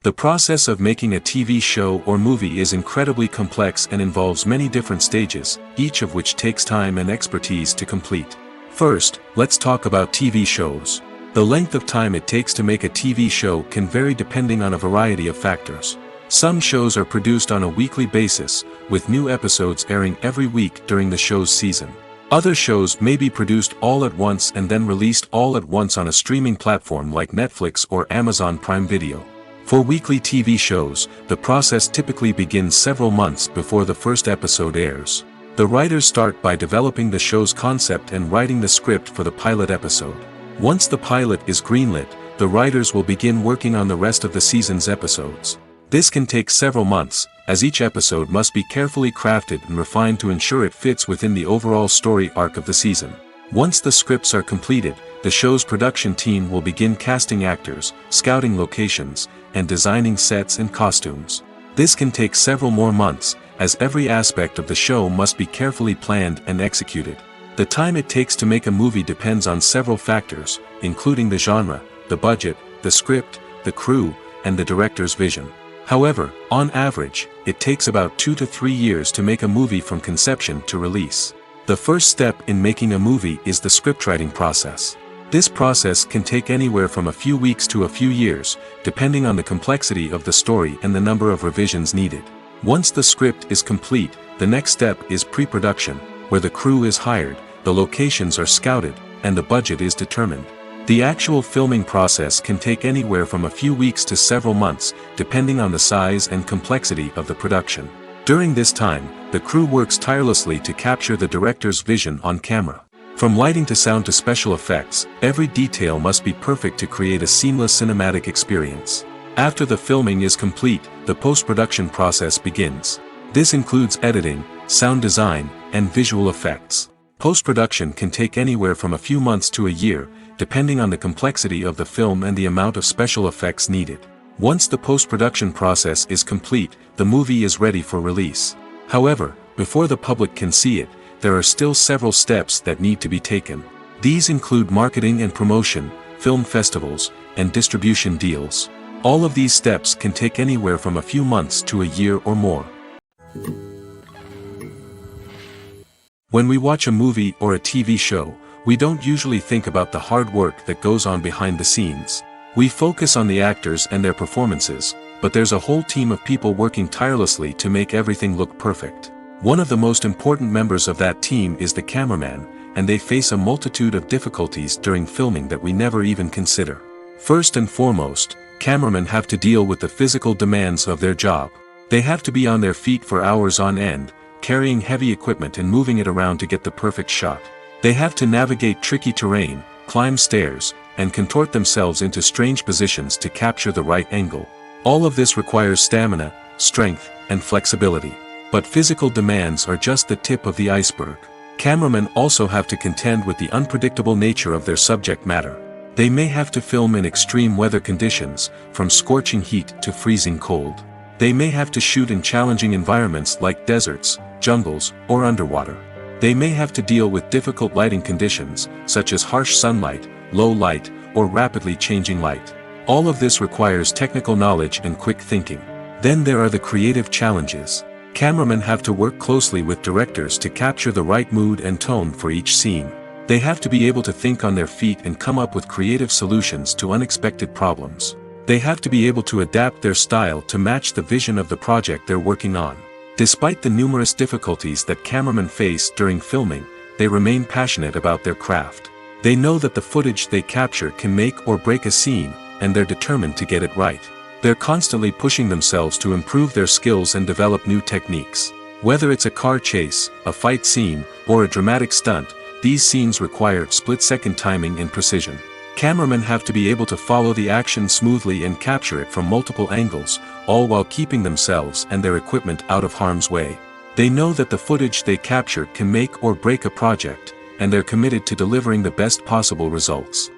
The process of making a TV show or movie is incredibly complex and involves many different stages, each of which takes time and expertise to complete. First, let's talk about TV shows. The length of time it takes to make a TV show can vary depending on a variety of factors. Some shows are produced on a weekly basis, with new episodes airing every week during the show's season. Other shows may be produced all at once and then released all at once on a streaming platform like Netflix or Amazon Prime Video. For weekly TV shows, the process typically begins several months before the first episode airs. The writers start by developing the show's concept and writing the script for the pilot episode. Once the pilot is greenlit, the writers will begin working on the rest of the season's episodes. This can take several months, as each episode must be carefully crafted and refined to ensure it fits within the overall story arc of the season. Once the scripts are completed, the show's production team will begin casting actors, scouting locations, and designing sets and costumes. This can take several more months, as every aspect of the show must be carefully planned and executed. The time it takes to make a movie depends on several factors, including the genre, the budget, the script, the crew, and the director's vision. However, on average, it takes about 2 to 3 years to make a movie from conception to release. The first step in making a movie is the scriptwriting process. This process can take anywhere from a few weeks to a few years, depending on the complexity of the story and the number of revisions needed. Once the script is complete, the next step is pre-production, where the crew is hired, the locations are scouted, and the budget is determined. The actual filming process can take anywhere from a few weeks to several months, depending on the size and complexity of the production. During this time, the crew works tirelessly to capture the director's vision on camera. From lighting to sound to special effects, every detail must be perfect to create a seamless cinematic experience. After the filming is complete, the post-production process begins. This includes editing, sound design, and visual effects. Post-production can take anywhere from a few months to a year, depending on the complexity of the film and the amount of special effects needed. Once the post-production process is complete, the movie is ready for release. However, before the public can see it, there are still several steps that need to be taken. These include marketing and promotion, film festivals, and distribution deals. All of these steps can take anywhere from a few months to a year or more. When we watch a movie or a TV show, we don't usually think about the hard work that goes on behind the scenes. We focus on the actors and their performances, but there's a whole team of people working tirelessly to make everything look perfect. One of the most important members of that team is the cameraman, and they face a multitude of difficulties during filming that we never even consider. First and foremost, cameramen have to deal with the physical demands of their job. They have to be on their feet for hours on end, carrying heavy equipment and moving it around to get the perfect shot. They have to navigate tricky terrain, climb stairs, and contort themselves into strange positions to capture the right angle. All of this requires stamina, strength, and flexibility. But physical demands are just the tip of the iceberg. Cameramen also have to contend with the unpredictable nature of their subject matter. They may have to film in extreme weather conditions, from scorching heat to freezing cold. They may have to shoot in challenging environments like deserts, jungles, or underwater. They may have to deal with difficult lighting conditions, such as harsh sunlight, low light, or rapidly changing light. All of this requires technical knowledge and quick thinking. Then there are the creative challenges. Cameramen have to work closely with directors to capture the right mood and tone for each scene. They have to be able to think on their feet and come up with creative solutions to unexpected problems. They have to be able to adapt their style to match the vision of the project they're working on. Despite the numerous difficulties that cameramen face during filming, they remain passionate about their craft. They know that the footage they capture can make or break a scene, and they're determined to get it right. They're constantly pushing themselves to improve their skills and develop new techniques. Whether it's a car chase, a fight scene, or a dramatic stunt, these scenes require split-second timing and precision. Cameramen have to be able to follow the action smoothly and capture it from multiple angles, all while keeping themselves and their equipment out of harm's way. They know that the footage they capture can make or break a project, and they're committed to delivering the best possible results.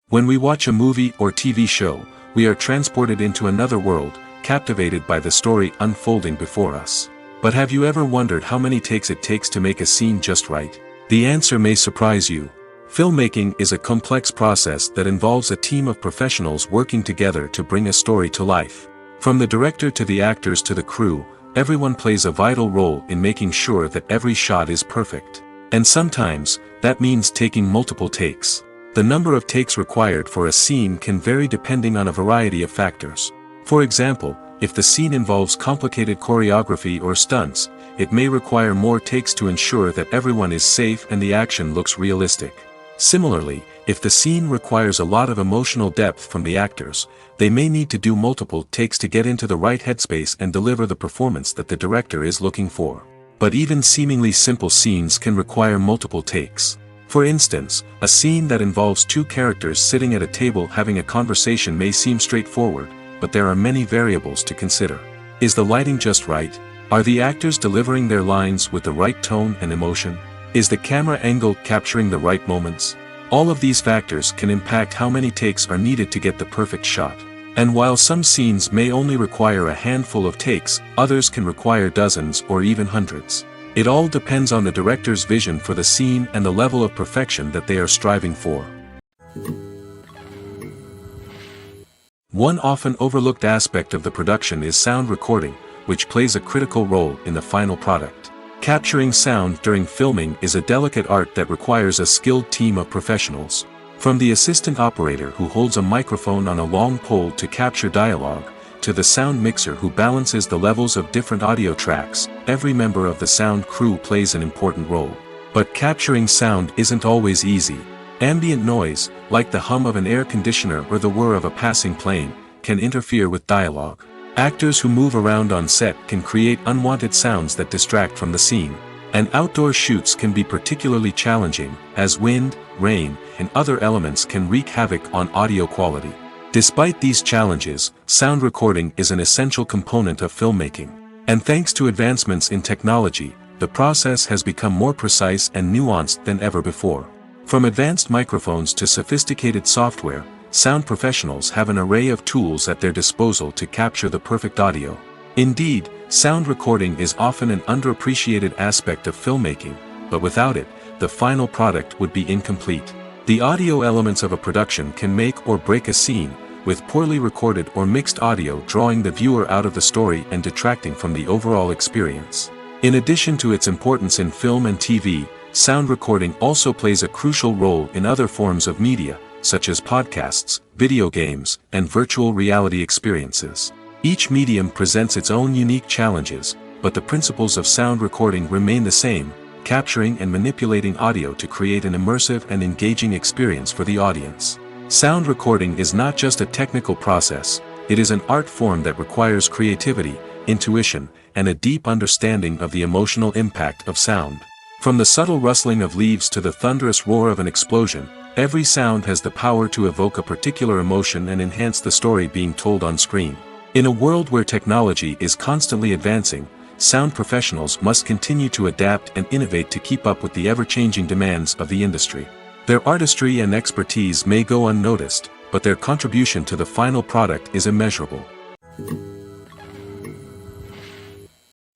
When we watch a movie or TV show, we are transported into another world, captivated by the story unfolding before us. But have you ever wondered how many takes it takes to make a scene just right? The answer may surprise you. Filmmaking is a complex process that involves a team of professionals working together to bring a story to life. From the director to the actors to the crew, everyone plays a vital role in making sure that every shot is perfect. And sometimes, that means taking multiple takes. The number of takes required for a scene can vary depending on a variety of factors. For example, if the scene involves complicated choreography or stunts, it may require more takes to ensure that everyone is safe and the action looks realistic. Similarly, if the scene requires a lot of emotional depth from the actors, they may need to do multiple takes to get into the right headspace and deliver the performance that the director is looking for. But even seemingly simple scenes can require multiple takes. For instance, a scene that involves two characters sitting at a table having a conversation may seem straightforward, but there are many variables to consider. Is the lighting just right? Are the actors delivering their lines with the right tone and emotion? Is the camera angle capturing the right moments? All of these factors can impact how many takes are needed to get the perfect shot. And while some scenes may only require a handful of takes, others can require dozens or even hundreds. It all depends on the director's vision for the scene and the level of perfection that they are striving for. One often overlooked aspect of the production is sound recording, which plays a critical role in the final product. Capturing sound during filming is a delicate art that requires a skilled team of professionals. From the assistant operator who holds a microphone on a long pole to capture dialogue, to the sound mixer who balances the levels of different audio tracks, every member of the sound crew plays an important role. But capturing sound isn't always easy. Ambient noise, like the hum of an air conditioner or the whir of a passing plane, can interfere with dialogue. Actors who move around on set can create unwanted sounds that distract from the scene. And outdoor shoots can be particularly challenging, as wind, rain, and other elements can wreak havoc on audio quality. Despite these challenges, sound recording is an essential component of filmmaking. And thanks to advancements in technology, the process has become more precise and nuanced than ever before. From advanced microphones to sophisticated software, sound professionals have an array of tools at their disposal to capture the perfect audio. Indeed, sound recording is often an underappreciated aspect of filmmaking, but without it, the final product would be incomplete. The audio elements of a production can make or break a scene, with poorly recorded or mixed audio drawing the viewer out of the story and detracting from the overall experience. In addition to its importance in film and TV, sound recording also plays a crucial role in other forms of media, such as podcasts, video games, and virtual reality experiences. Each medium presents its own unique challenges, but the principles of sound recording remain the same, capturing and manipulating audio to create an immersive and engaging experience for the audience. Sound recording is not just a technical process, it is an art form that requires creativity, intuition, and a deep understanding of the emotional impact of sound. From the subtle rustling of leaves to the thunderous roar of an explosion, every sound has the power to evoke a particular emotion and enhance the story being told on screen. In a world where technology is constantly advancing, sound professionals must continue to adapt and innovate to keep up with the ever-changing demands of the industry. Their artistry and expertise may go unnoticed, but their contribution to the final product is immeasurable.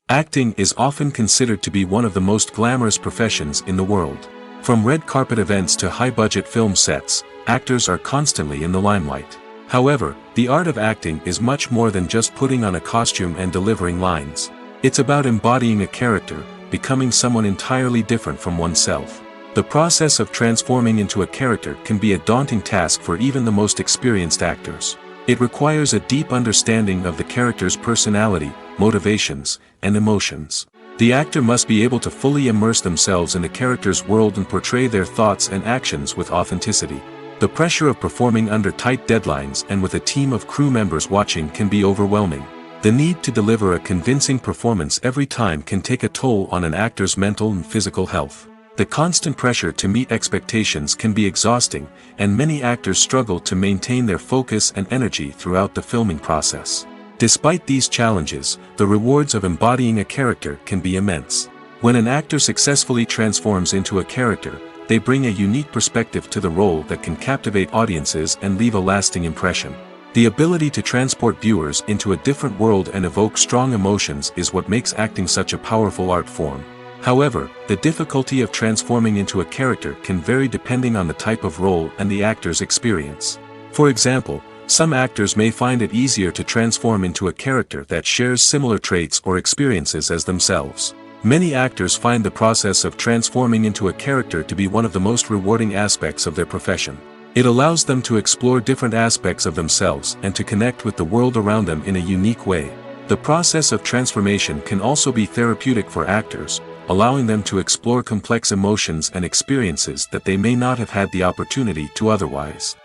Acting is often considered to be one of the most glamorous professions in the world. From red carpet events to high-budget film sets, actors are constantly in the limelight. However, the art of acting is much more than just putting on a costume and delivering lines. It's about embodying a character, becoming someone entirely different from oneself. The process of transforming into a character can be a daunting task for even the most experienced actors. It requires a deep understanding of the character's personality, motivations, and emotions. The actor must be able to fully immerse themselves in the character's world and portray their thoughts and actions with authenticity. The pressure of performing under tight deadlines and with a team of crew members watching can be overwhelming. The need to deliver a convincing performance every time can take a toll on an actor's mental and physical health. The constant pressure to meet expectations can be exhausting, and many actors struggle to maintain their focus and energy throughout the filming process. Despite these challenges, the rewards of embodying a character can be immense. When an actor successfully transforms into a character, they bring a unique perspective to the role that can captivate audiences and leave a lasting impression. The ability to transport viewers into a different world and evoke strong emotions is what makes acting such a powerful art form. However, the difficulty of transforming into a character can vary depending on the type of role and the actor's experience. For example, some actors may find it easier to transform into a character that shares similar traits or experiences as themselves. Many actors find the process of transforming into a character to be one of the most rewarding aspects of their profession. It allows them to explore different aspects of themselves and to connect with the world around them in a unique way. The process of transformation can also be therapeutic for actors, allowing them to explore complex emotions and experiences that they may not have had the opportunity to otherwise.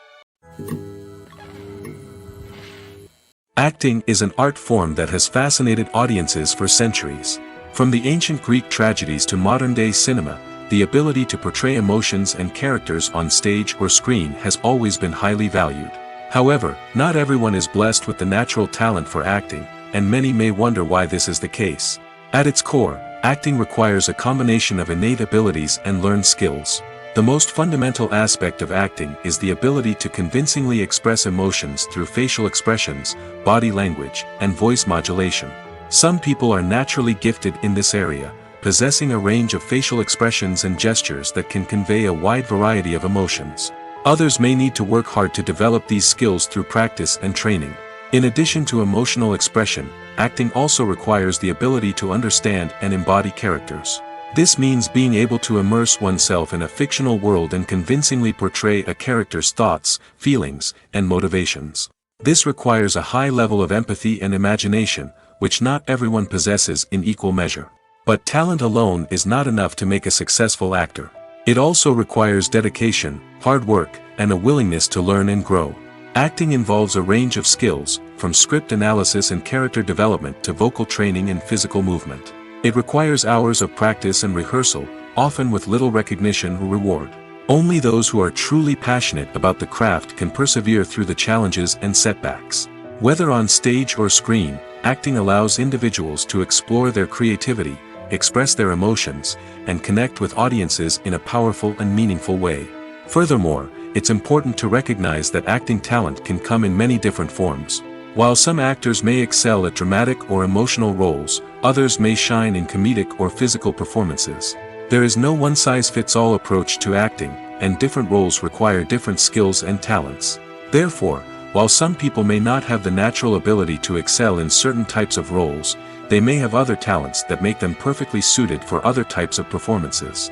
Acting is an art form that has fascinated audiences for centuries. From the ancient Greek tragedies to modern-day cinema, the ability to portray emotions and characters on stage or screen has always been highly valued. However, not everyone is blessed with the natural talent for acting, and many may wonder why this is the case. At its core, acting requires a combination of innate abilities and learned skills. The most fundamental aspect of acting is the ability to convincingly express emotions through facial expressions, body language, and voice modulation. Some people are naturally gifted in this area, possessing a range of facial expressions and gestures that can convey a wide variety of emotions. Others may need to work hard to develop these skills through practice and training. In addition to emotional expression, acting also requires the ability to understand and embody characters. This means being able to immerse oneself in a fictional world and convincingly portray a character's thoughts, feelings, and motivations. This requires a high level of empathy and imagination, which not everyone possesses in equal measure. But talent alone is not enough to make a successful actor. It also requires dedication, hard work, and a willingness to learn and grow. Acting involves a range of skills, from script analysis and character development to vocal training and physical movement. It requires hours of practice and rehearsal, often with little recognition or reward. Only those who are truly passionate about the craft can persevere through the challenges and setbacks. Whether on stage or screen, acting allows individuals to explore their creativity, express their emotions, and connect with audiences in a powerful and meaningful way. Furthermore, it's important to recognize that acting talent can come in many different forms. While some actors may excel at dramatic or emotional roles, others may shine in comedic or physical performances. There is no one-size-fits-all approach to acting, and different roles require different skills and talents. Therefore, while some people may not have the natural ability to excel in certain types of roles, they may have other talents that make them perfectly suited for other types of performances.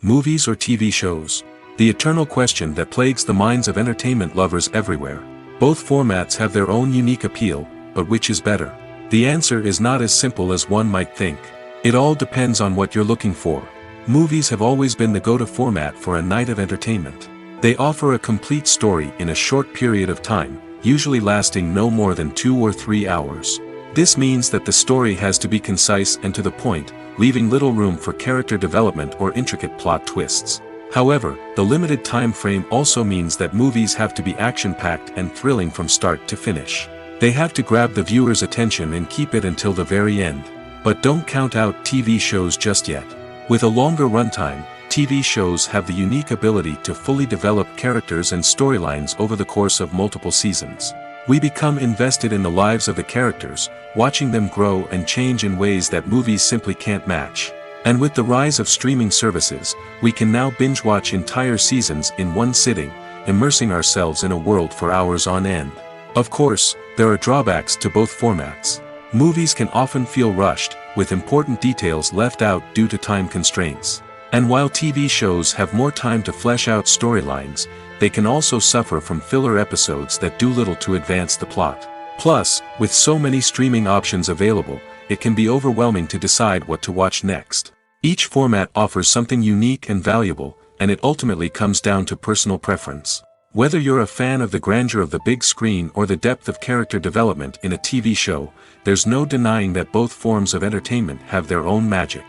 Movies or TV shows? The eternal question that plagues the minds of entertainment lovers everywhere. Both formats have their own unique appeal, but which is better? The answer is not as simple as one might think. It all depends on what you're looking for. Movies have always been the go-to format for a night of entertainment. They offer a complete story in a short period of time, usually lasting no more than 2 or 3 hours. This means that the story has to be concise and to the point, leaving little room for character development or intricate plot twists. However, the limited time frame also means that movies have to be action-packed and thrilling from start to finish. They have to grab the viewer's attention and keep it until the very end. But don't count out TV shows just yet. With a longer runtime, TV shows have the unique ability to fully develop characters and storylines over the course of multiple seasons. We become invested in the lives of the characters, watching them grow and change in ways that movies simply can't match. And with the rise of streaming services, we can now binge-watch entire seasons in one sitting, immersing ourselves in a world for hours on end. Of course, there are drawbacks to both formats. Movies can often feel rushed, with important details left out due to time constraints. And while TV shows have more time to flesh out storylines, they can also suffer from filler episodes that do little to advance the plot. Plus, with so many streaming options available, it can be overwhelming to decide what to watch next. Each format offers something unique and valuable, and it ultimately comes down to personal preference. Whether you're a fan of the grandeur of the big screen or the depth of character development in a TV show, there's no denying that both forms of entertainment have their own magic.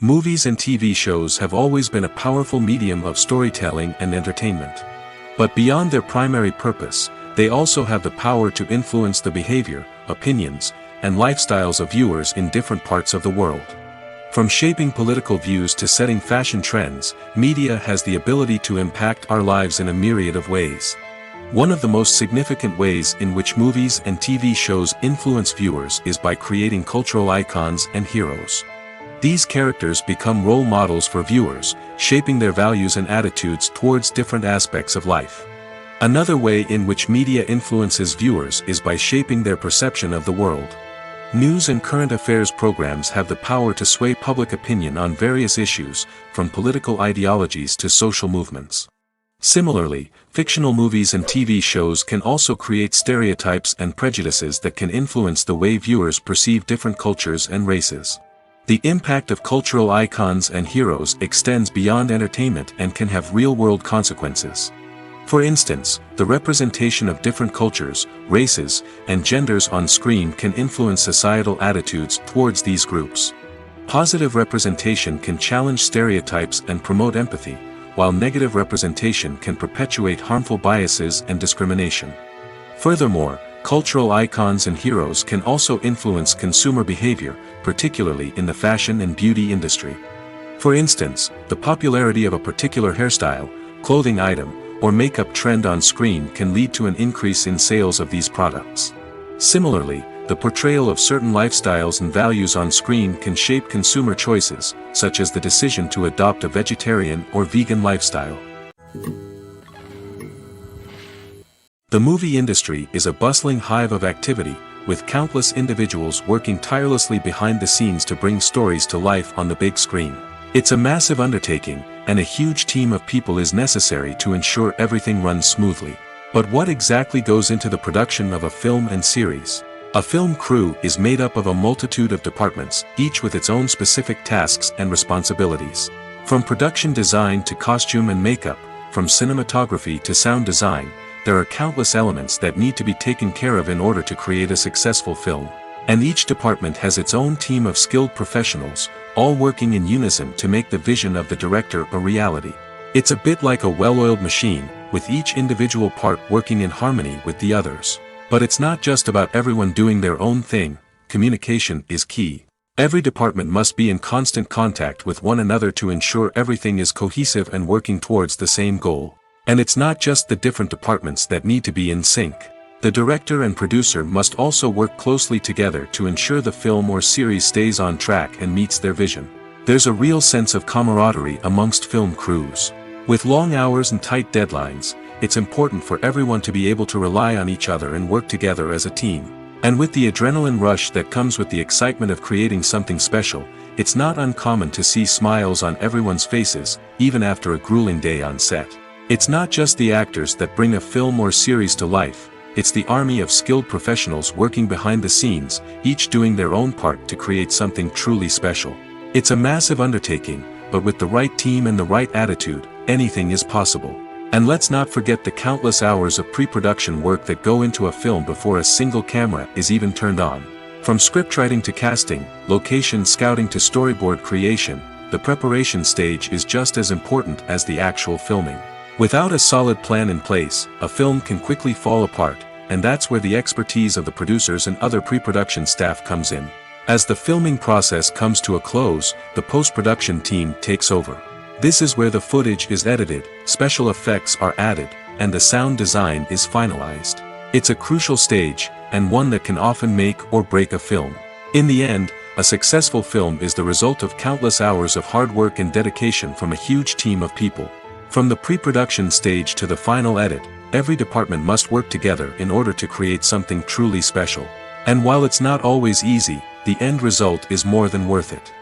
Movies and TV shows have always been a powerful medium of storytelling and entertainment. But beyond their primary purpose, they also have the power to influence the behavior, opinions, and lifestyles of viewers in different parts of the world. From shaping political views to setting fashion trends, media has the ability to impact our lives in a myriad of ways. One of the most significant ways in which movies and TV shows influence viewers is by creating cultural icons and heroes. These characters become role models for viewers, shaping their values and attitudes towards different aspects of life. Another way in which media influences viewers is by shaping their perception of the world. News and current affairs programs have the power to sway public opinion on various issues, from political ideologies to social movements. Similarly, fictional movies and TV shows can also create stereotypes and prejudices that can influence the way viewers perceive different cultures and races. The impact of cultural icons and heroes extends beyond entertainment and can have real-world consequences. For instance, the representation of different cultures, races, and genders on screen can influence societal attitudes towards these groups. Positive representation can challenge stereotypes and promote empathy, while negative representation can perpetuate harmful biases and discrimination. Furthermore, Cultural icons and heroes can also influence consumer behavior, particularly in the fashion and beauty industry. For instance, the popularity of a particular hairstyle, clothing item, or makeup trend on screen can lead to an increase in sales of these products. Similarly, the portrayal of certain lifestyles and values on screen can shape consumer choices, such as the decision to adopt a vegetarian or vegan lifestyle. The movie industry is a bustling hive of activity, with countless individuals working tirelessly behind the scenes to bring stories to life on the big screen. It's a massive undertaking, and a huge team of people is necessary to ensure everything runs smoothly. But what exactly goes into the production of a film and series? A film crew is made up of a multitude of departments, each with its own specific tasks and responsibilities. From production design to costume and makeup, from cinematography to sound design, there are countless elements that need to be taken care of in order to create a successful film. And each department has its own team of skilled professionals, all working in unison to make the vision of the director a reality. It's a bit like a well-oiled machine, with each individual part working in harmony with the others. But it's not just about everyone doing their own thing. Communication is key. Every department must be in constant contact with one another to ensure everything is cohesive and working towards the same goal. And it's not just the different departments that need to be in sync. The director and producer must also work closely together to ensure the film or series stays on track and meets their vision. There's a real sense of camaraderie amongst film crews. With long hours and tight deadlines, it's important for everyone to be able to rely on each other and work together as a team. And with the adrenaline rush that comes with the excitement of creating something special, it's not uncommon to see smiles on everyone's faces, even after a grueling day on set. It's not just the actors that bring a film or series to life, it's the army of skilled professionals working behind the scenes, each doing their own part to create something truly special. It's a massive undertaking, but with the right team and the right attitude, anything is possible. And let's not forget the countless hours of pre-production work that go into a film before a single camera is even turned on. From scriptwriting to casting, location scouting to storyboard creation, the preparation stage is just as important as the actual filming. Without a solid plan in place, a film can quickly fall apart, and that's where the expertise of the producers and other pre-production staff comes in. As the filming process comes to a close, the post-production team takes over. This is where the footage is edited, special effects are added, and the sound design is finalized. It's a crucial stage, and one that can often make or break a film. In the end, a successful film is the result of countless hours of hard work and dedication from a huge team of people. From the pre-production stage to the final edit, every department must work together in order to create something truly special. And while it's not always easy, the end result is more than worth it.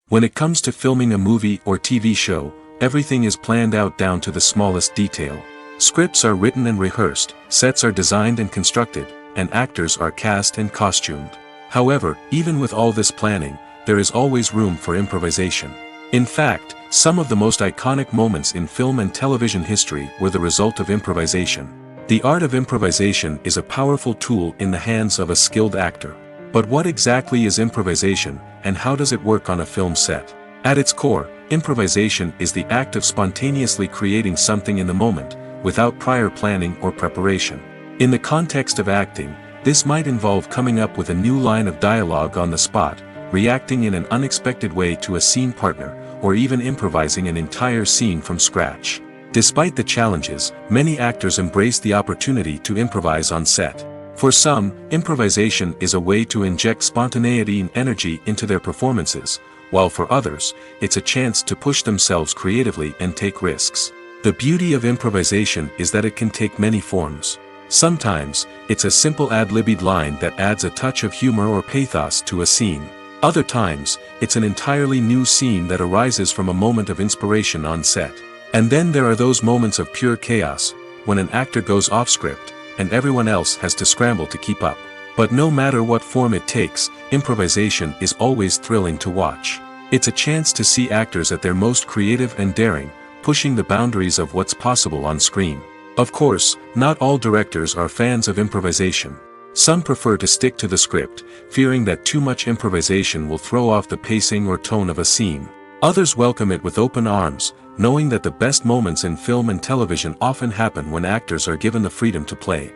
When it comes to filming a movie or TV show, everything is planned out down to the smallest detail. Scripts are written and rehearsed, sets are designed and constructed, and actors are cast and costumed. However, even with all this planning, there is always room for improvisation. In fact, some of the most iconic moments in film and television history were the result of improvisation. The art of improvisation is a powerful tool in the hands of a skilled actor. But what exactly is improvisation, and how does it work on a film set? At its core, improvisation is the act of spontaneously creating something in the moment, without prior planning or preparation. In the context of acting, this might involve coming up with a new line of dialogue on the spot, reacting in an unexpected way to a scene partner, or even improvising an entire scene from scratch. Despite the challenges, many actors embrace the opportunity to improvise on set. For some, improvisation is a way to inject spontaneity and energy into their performances, while for others, it's a chance to push themselves creatively and take risks. The beauty of improvisation is that it can take many forms. Sometimes, it's a simple ad-libbed line that adds a touch of humor or pathos to a scene. Other times, it's an entirely new scene that arises from a moment of inspiration on set. And then there are those moments of pure chaos, when an actor goes off script, and everyone else has to scramble to keep up. But no matter what form it takes, improvisation is always thrilling to watch. It's a chance to see actors at their most creative and daring, pushing the boundaries of what's possible on screen. Of course, not all directors are fans of improvisation. Some prefer to stick to the script, fearing that too much improvisation will throw off the pacing or tone of a scene. Others welcome it with open arms, knowing that the best moments in film and television often happen when actors are given the freedom to play.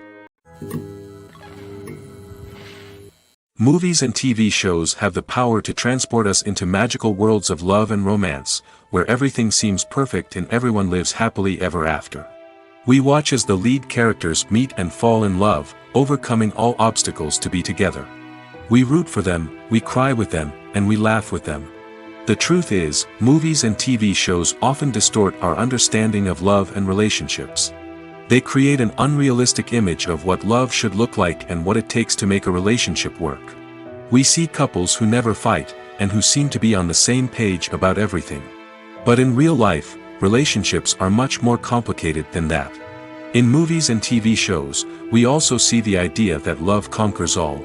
Movies and TV shows have the power to transport us into magical worlds of love and romance, where everything seems perfect and everyone lives happily ever after. We watch as the lead characters meet and fall in love, overcoming all obstacles to be together. We root for them, we cry with them, and we laugh with them. The truth is, movies and TV shows often distort our understanding of love and relationships. They create an unrealistic image of what love should look like and what it takes to make a relationship work. We see couples who never fight, and who seem to be on the same page about everything. But in real life, relationships are much more complicated than that. In movies and TV shows, we also see the idea that love conquers all.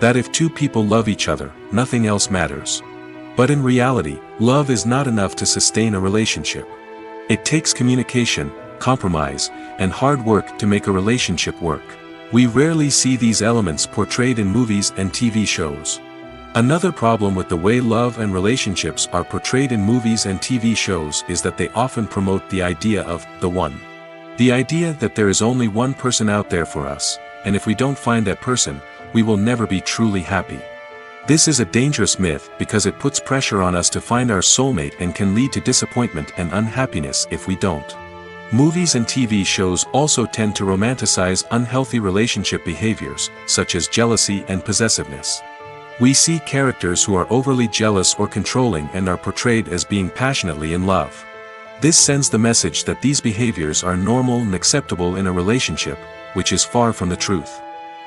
That if two people love each other, nothing else matters. But in reality, love is not enough to sustain a relationship. It takes communication, compromise, and hard work to make a relationship work. We rarely see these elements portrayed in movies and TV shows. Another problem with the way love and relationships are portrayed in movies and TV shows is that they often promote the idea of the one. The idea that there is only one person out there for us, and if we don't find that person, we will never be truly happy. This is a dangerous myth because it puts pressure on us to find our soulmate and can lead to disappointment and unhappiness if we don't. Movies and TV shows also tend to romanticize unhealthy relationship behaviors, such as jealousy and possessiveness. We see characters who are overly jealous or controlling and are portrayed as being passionately in love. This sends the message that these behaviors are normal and acceptable in a relationship, which is far from the truth.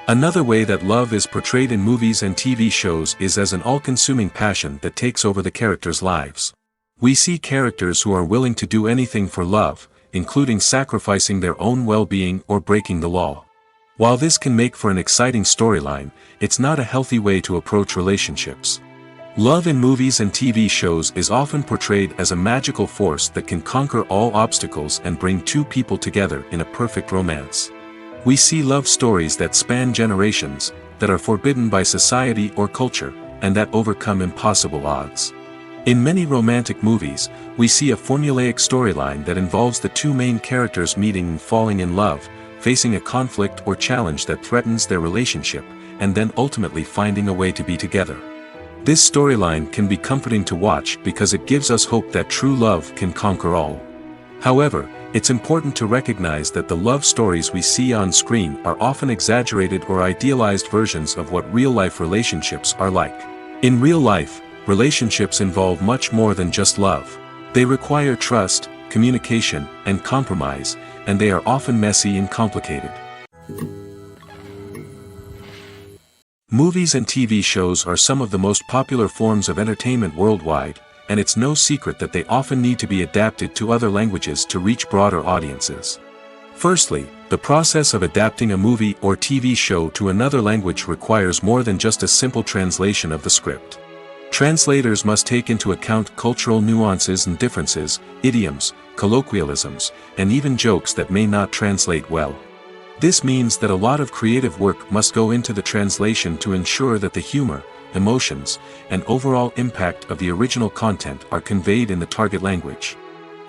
Another way that love is portrayed in movies and TV shows is as an all-consuming passion that takes over the characters' lives. We see characters who are willing to do anything for love, including sacrificing their own well-being or breaking the law. While this can make for an exciting storyline, it's not a healthy way to approach relationships. Love in movies and TV shows is often portrayed as a magical force that can conquer all obstacles and bring two people together in a perfect romance. We see love stories that span generations, that are forbidden by society or culture, and that overcome impossible odds. In many romantic movies, we see a formulaic storyline that involves the two main characters meeting and falling in love, facing a conflict or challenge that threatens their relationship, and then ultimately finding a way to be together. This storyline can be comforting to watch because it gives us hope that true love can conquer all. However, it's important to recognize that the love stories we see on screen are often exaggerated or idealized versions of what real-life relationships are like. In real life, relationships involve much more than just love. They require trust, communication, and compromise, and they are often messy and complicated. Movies and TV shows are some of the most popular forms of entertainment worldwide, and it's no secret that they often need to be adapted to other languages to reach broader audiences. Firstly, the process of adapting a movie or TV show to another language requires more than just a simple translation of the script. Translators must take into account cultural nuances and differences, idioms, colloquialisms, and even jokes that may not translate well. This means that a lot of creative work must go into the translation to ensure that the humor, emotions, and overall impact of the original content are conveyed in the target language.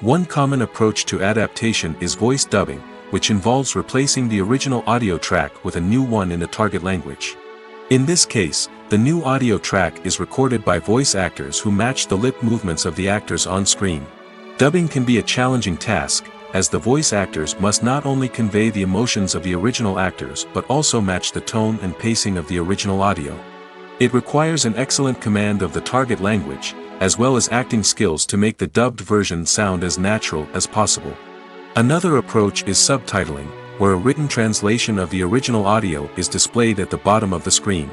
One common approach to adaptation is voice dubbing, which involves replacing the original audio track with a new one in the target language. In this case, the new audio track is recorded by voice actors who match the lip movements of the actors on screen. Dubbing can be a challenging task, as the voice actors must not only convey the emotions of the original actors but also match the tone and pacing of the original audio. It requires an excellent command of the target language, as well as acting skills to make the dubbed version sound as natural as possible. Another approach is subtitling, where a written translation of the original audio is displayed at the bottom of the screen.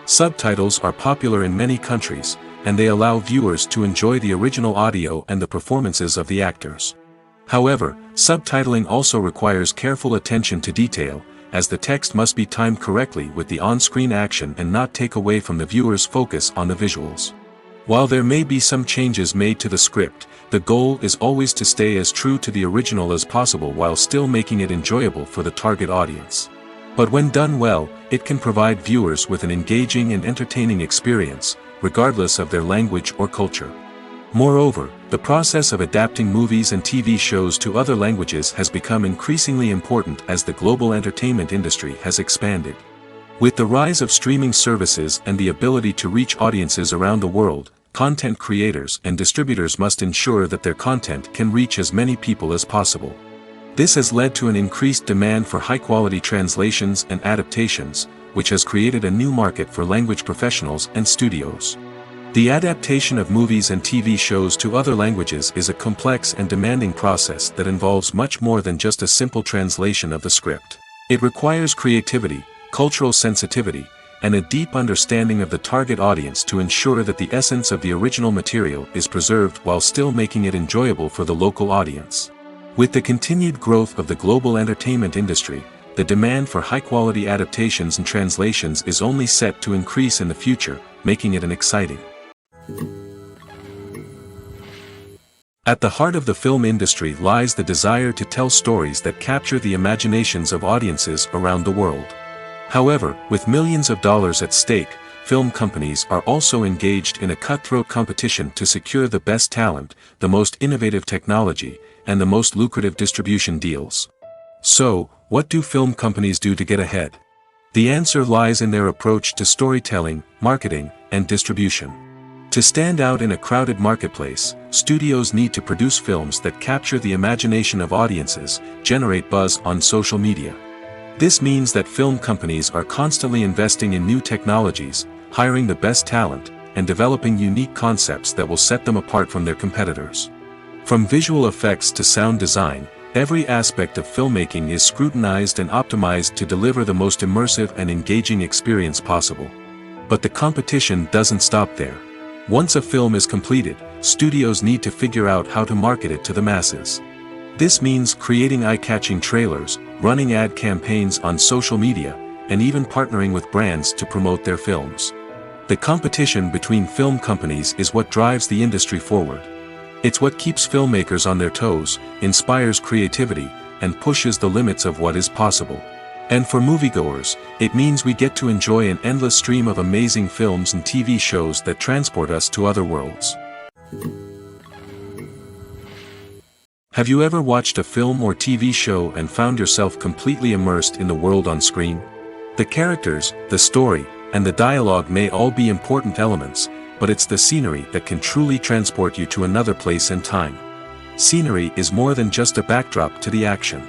Subtitles are popular in many countries, and they allow viewers to enjoy the original audio and the performances of the actors. However, subtitling also requires careful attention to detail, as the text must be timed correctly with the on-screen action and not take away from the viewer's focus on the visuals. While there may be some changes made to the script, the goal is always to stay as true to the original as possible while still making it enjoyable for the target audience. But when done well, it can provide viewers with an engaging and entertaining experience, regardless of their language or culture. Moreover, the process of adapting movies and TV shows to other languages has become increasingly important as the global entertainment industry has expanded. With the rise of streaming services and the ability to reach audiences around the world, content creators and distributors must ensure that their content can reach as many people as possible. This has led to an increased demand for high-quality translations and adaptations, which has created a new market for language professionals and studios. The adaptation of movies and TV shows to other languages is a complex and demanding process that involves much more than just a simple translation of the script. It requires creativity, cultural sensitivity, and a deep understanding of the target audience to ensure that the essence of the original material is preserved while still making it enjoyable for the local audience. With the continued growth of the global entertainment industry, the demand for high-quality adaptations and translations is only set to increase in the future, making it an exciting. At the heart of the film industry lies the desire to tell stories that capture the imaginations of audiences around the world. However, with millions of dollars at stake, film companies are also engaged in a cutthroat competition to secure the best talent, the most innovative technology, and the most lucrative distribution deals. So, what do film companies do to get ahead? The answer lies in their approach to storytelling, marketing, and distribution. To stand out in a crowded marketplace, studios need to produce films that capture the imagination of audiences, generate buzz on social media. This means that film companies are constantly investing in new technologies, hiring the best talent, and developing unique concepts that will set them apart from their competitors. From visual effects to sound design, every aspect of filmmaking is scrutinized and optimized to deliver the most immersive and engaging experience possible. But the competition doesn't stop there. Once a film is completed, studios need to figure out how to market it to the masses. This means creating eye-catching trailers, running ad campaigns on social media, and even partnering with brands to promote their films. The competition between film companies is what drives the industry forward. It's what keeps filmmakers on their toes, inspires creativity, and pushes the limits of what is possible. And for moviegoers, it means we get to enjoy an endless stream of amazing films and TV shows that transport us to other worlds. Have you ever watched a film or TV show and found yourself completely immersed in the world on screen? The characters, the story, and the dialogue may all be important elements, but it's the scenery that can truly transport you to another place and time. Scenery is more than just a backdrop to the action.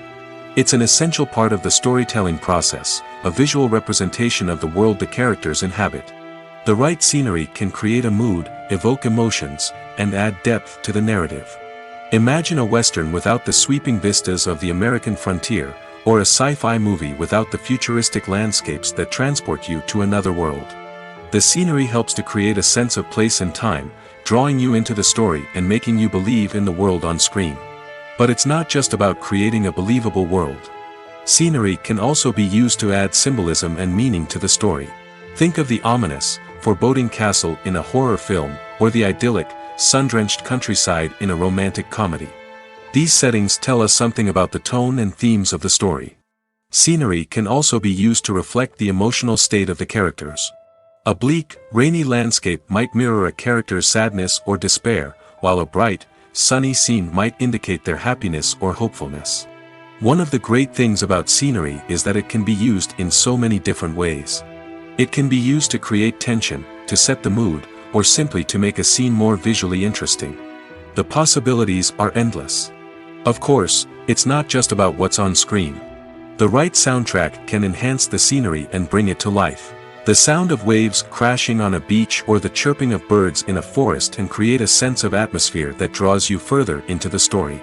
It's an essential part of the storytelling process, a visual representation of the world the characters inhabit. The right scenery can create a mood, evoke emotions, and add depth to the narrative. Imagine a Western without the sweeping vistas of the American frontier, or a sci-fi movie without the futuristic landscapes that transport you to another world. The scenery helps to create a sense of place and time, drawing you into the story and making you believe in the world on screen. But it's not just about creating a believable world. Scenery can also be used to add symbolism and meaning to the story. Think of the ominous, foreboding castle in a horror film, or the idyllic, sun-drenched countryside in a romantic comedy. These settings tell us something about the tone and themes of the story. Scenery can also be used to reflect the emotional state of the characters. A bleak, rainy landscape might mirror a character's sadness or despair, while a bright, sunny scene might indicate their happiness or hopefulness. One of the great things about scenery is that it can be used in so many different ways. It can be used to create tension, to set the mood, or simply to make a scene more visually interesting. The possibilities are endless. Of course, it's not just about what's on screen. The right soundtrack can enhance the scenery and bring it to life. The sound of waves crashing on a beach or the chirping of birds in a forest can create a sense of atmosphere that draws you further into the story.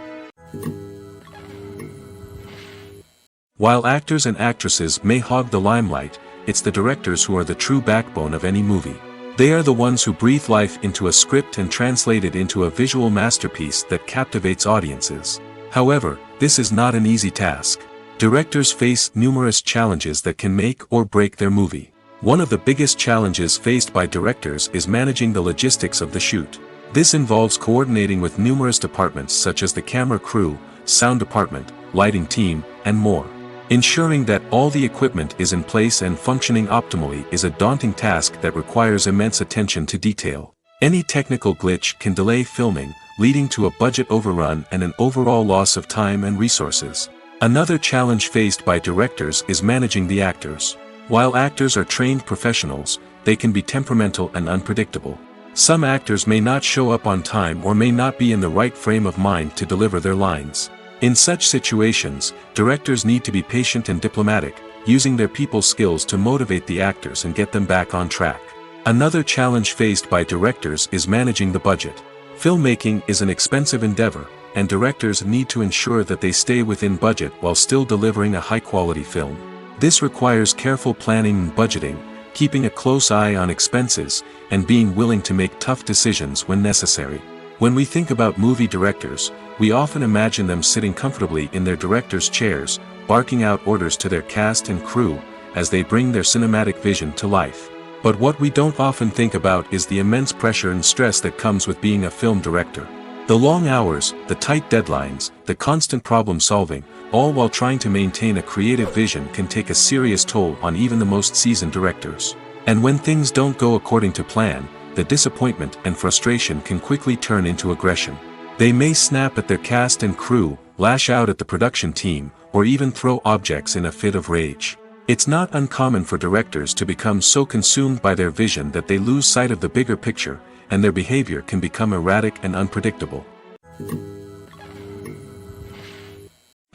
While actors and actresses may hog the limelight, it's the directors who are the true backbone of any movie. They are the ones who breathe life into a script and translate it into a visual masterpiece that captivates audiences. However, this is not an easy task. Directors face numerous challenges that can make or break their movie. One of the biggest challenges faced by directors is managing the logistics of the shoot. This involves coordinating with numerous departments such as the camera crew, sound department, lighting team, and more. Ensuring that all the equipment is in place and functioning optimally is a daunting task that requires immense attention to detail. Any technical glitch can delay filming, leading to a budget overrun and an overall loss of time and resources. Another challenge faced by directors is managing the actors. While actors are trained professionals, they can be temperamental and unpredictable. Some actors may not show up on time or may not be in the right frame of mind to deliver their lines. In such situations, directors need to be patient and diplomatic, using their people skills to motivate the actors and get them back on track. Another challenge faced by directors is managing the budget. Filmmaking is an expensive endeavor, and directors need to ensure that they stay within budget while still delivering a high-quality film. This requires careful planning and budgeting, keeping a close eye on expenses, and being willing to make tough decisions when necessary. When we think about movie directors, we often imagine them sitting comfortably in their director's chairs, barking out orders to their cast and crew, as they bring their cinematic vision to life. But what we don't often think about is the immense pressure and stress that comes with being a film director. The long hours, the tight deadlines, the constant problem solving, all while trying to maintain a creative vision can take a serious toll on even the most seasoned directors. And when things don't go according to plan, the disappointment and frustration can quickly turn into aggression. They may snap at their cast and crew, lash out at the production team, or even throw objects in a fit of rage. It's not uncommon for directors to become so consumed by their vision that they lose sight of the bigger picture, and their behavior can become erratic and unpredictable.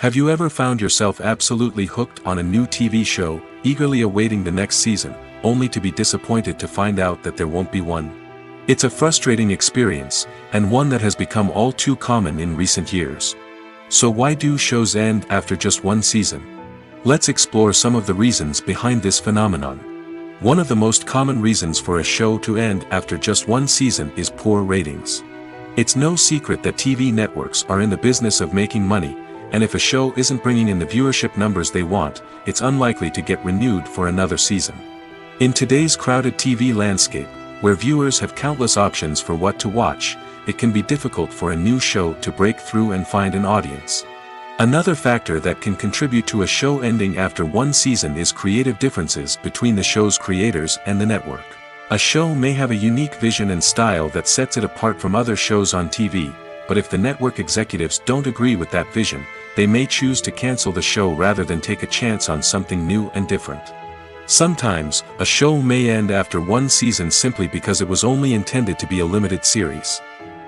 Have you ever found yourself absolutely hooked on a new TV show, eagerly awaiting the next season, only to be disappointed to find out that there won't be one? It's a frustrating experience, and one that has become all too common in recent years. So why do shows end after just one season? Let's explore some of the reasons behind this phenomenon. One of the most common reasons for a show to end after just one season is poor ratings. It's no secret that TV networks are in the business of making money, and if a show isn't bringing in the viewership numbers they want, it's unlikely to get renewed for another season. In today's crowded TV landscape, where viewers have countless options for what to watch, it can be difficult for a new show to break through and find an audience. Another factor that can contribute to a show ending after one season is creative differences between the show's creators and the network. A show may have a unique vision and style that sets it apart from other shows on TV, but if the network executives don't agree with that vision, they may choose to cancel the show rather than take a chance on something new and different. Sometimes, a show may end after one season simply because it was only intended to be a limited series.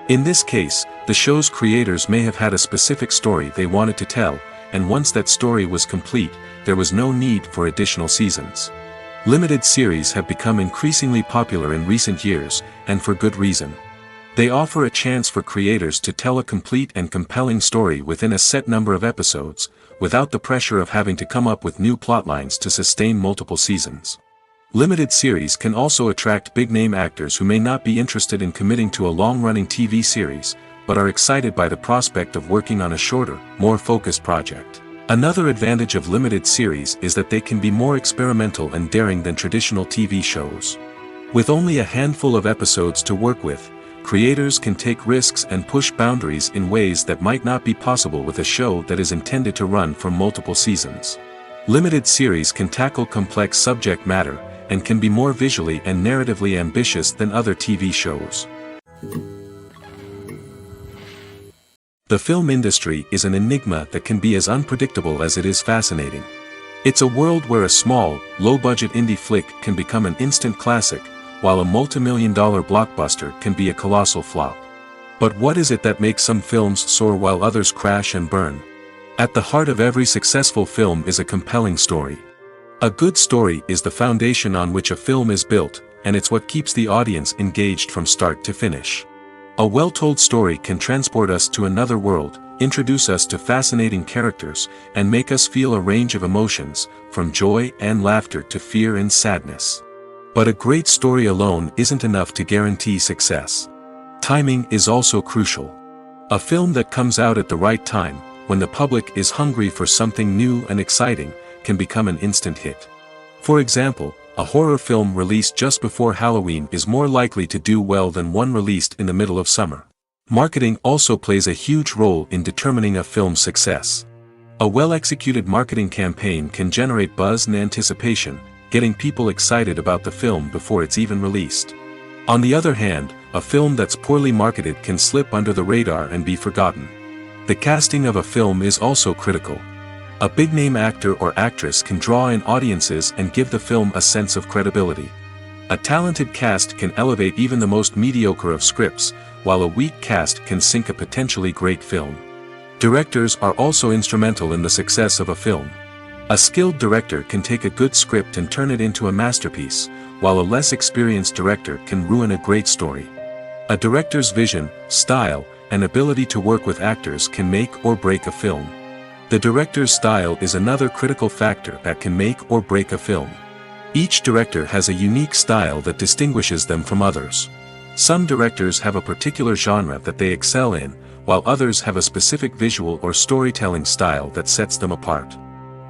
In this case, the show's creators may have had a specific story they wanted to tell, and once that story was complete, there was no need for additional seasons. Limited series have become increasingly popular in recent years, and for good reason. They offer a chance for creators to tell a complete and compelling story within a set number of episodes, without the pressure of having to come up with new plotlines to sustain multiple seasons. Limited series can also attract big-name actors who may not be interested in committing to a long-running TV series, but are excited by the prospect of working on a shorter, more focused project. Another advantage of limited series is that they can be more experimental and daring than traditional TV shows. With only a handful of episodes to work with, creators can take risks and push boundaries in ways that might not be possible with a show that is intended to run for multiple seasons. Limited series can tackle complex subject matter, and can be more visually and narratively ambitious than other TV shows. The film industry is an enigma that can be as unpredictable as it is fascinating. It's a world where a small, low-budget indie flick can become an instant classic, while a multi-million-dollar blockbuster can be a colossal flop. But what is it that makes some films soar while others crash and burn? At the heart of every successful film is a compelling story. A good story is the foundation on which a film is built, and it's what keeps the audience engaged from start to finish. A well-told story can transport us to another world, introduce us to fascinating characters, and make us feel a range of emotions, from joy and laughter to fear and sadness. But a great story alone isn't enough to guarantee success. Timing is also crucial. A film that comes out at the right time, when the public is hungry for something new and exciting, can become an instant hit. For example, a horror film released just before Halloween is more likely to do well than one released in the middle of summer. Marketing also plays a huge role in determining a film's success. A well-executed marketing campaign can generate buzz and anticipation, getting people excited about the film before it's even released. On the other hand, a film that's poorly marketed can slip under the radar and be forgotten. The casting of a film is also critical. A big-name actor or actress can draw in audiences and give the film a sense of credibility. A talented cast can elevate even the most mediocre of scripts, while a weak cast can sink a potentially great film. Directors are also instrumental in the success of a film. A skilled director can take a good script and turn it into a masterpiece, while a less experienced director can ruin a great story. A director's vision, style, and ability to work with actors can make or break a film. The director's style is another critical factor that can make or break a film. Each director has a unique style that distinguishes them from others. Some directors have a particular genre that they excel in, while others have a specific visual or storytelling style that sets them apart.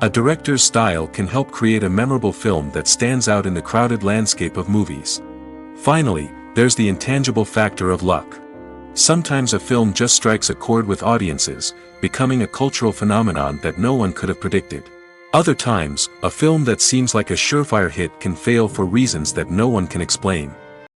A director's style can help create a memorable film that stands out in the crowded landscape of movies. Finally, there's the intangible factor of luck. Sometimes a film just strikes a chord with audiences, becoming a cultural phenomenon that no one could have predicted. Other times, a film that seems like a surefire hit can fail for reasons that no one can explain.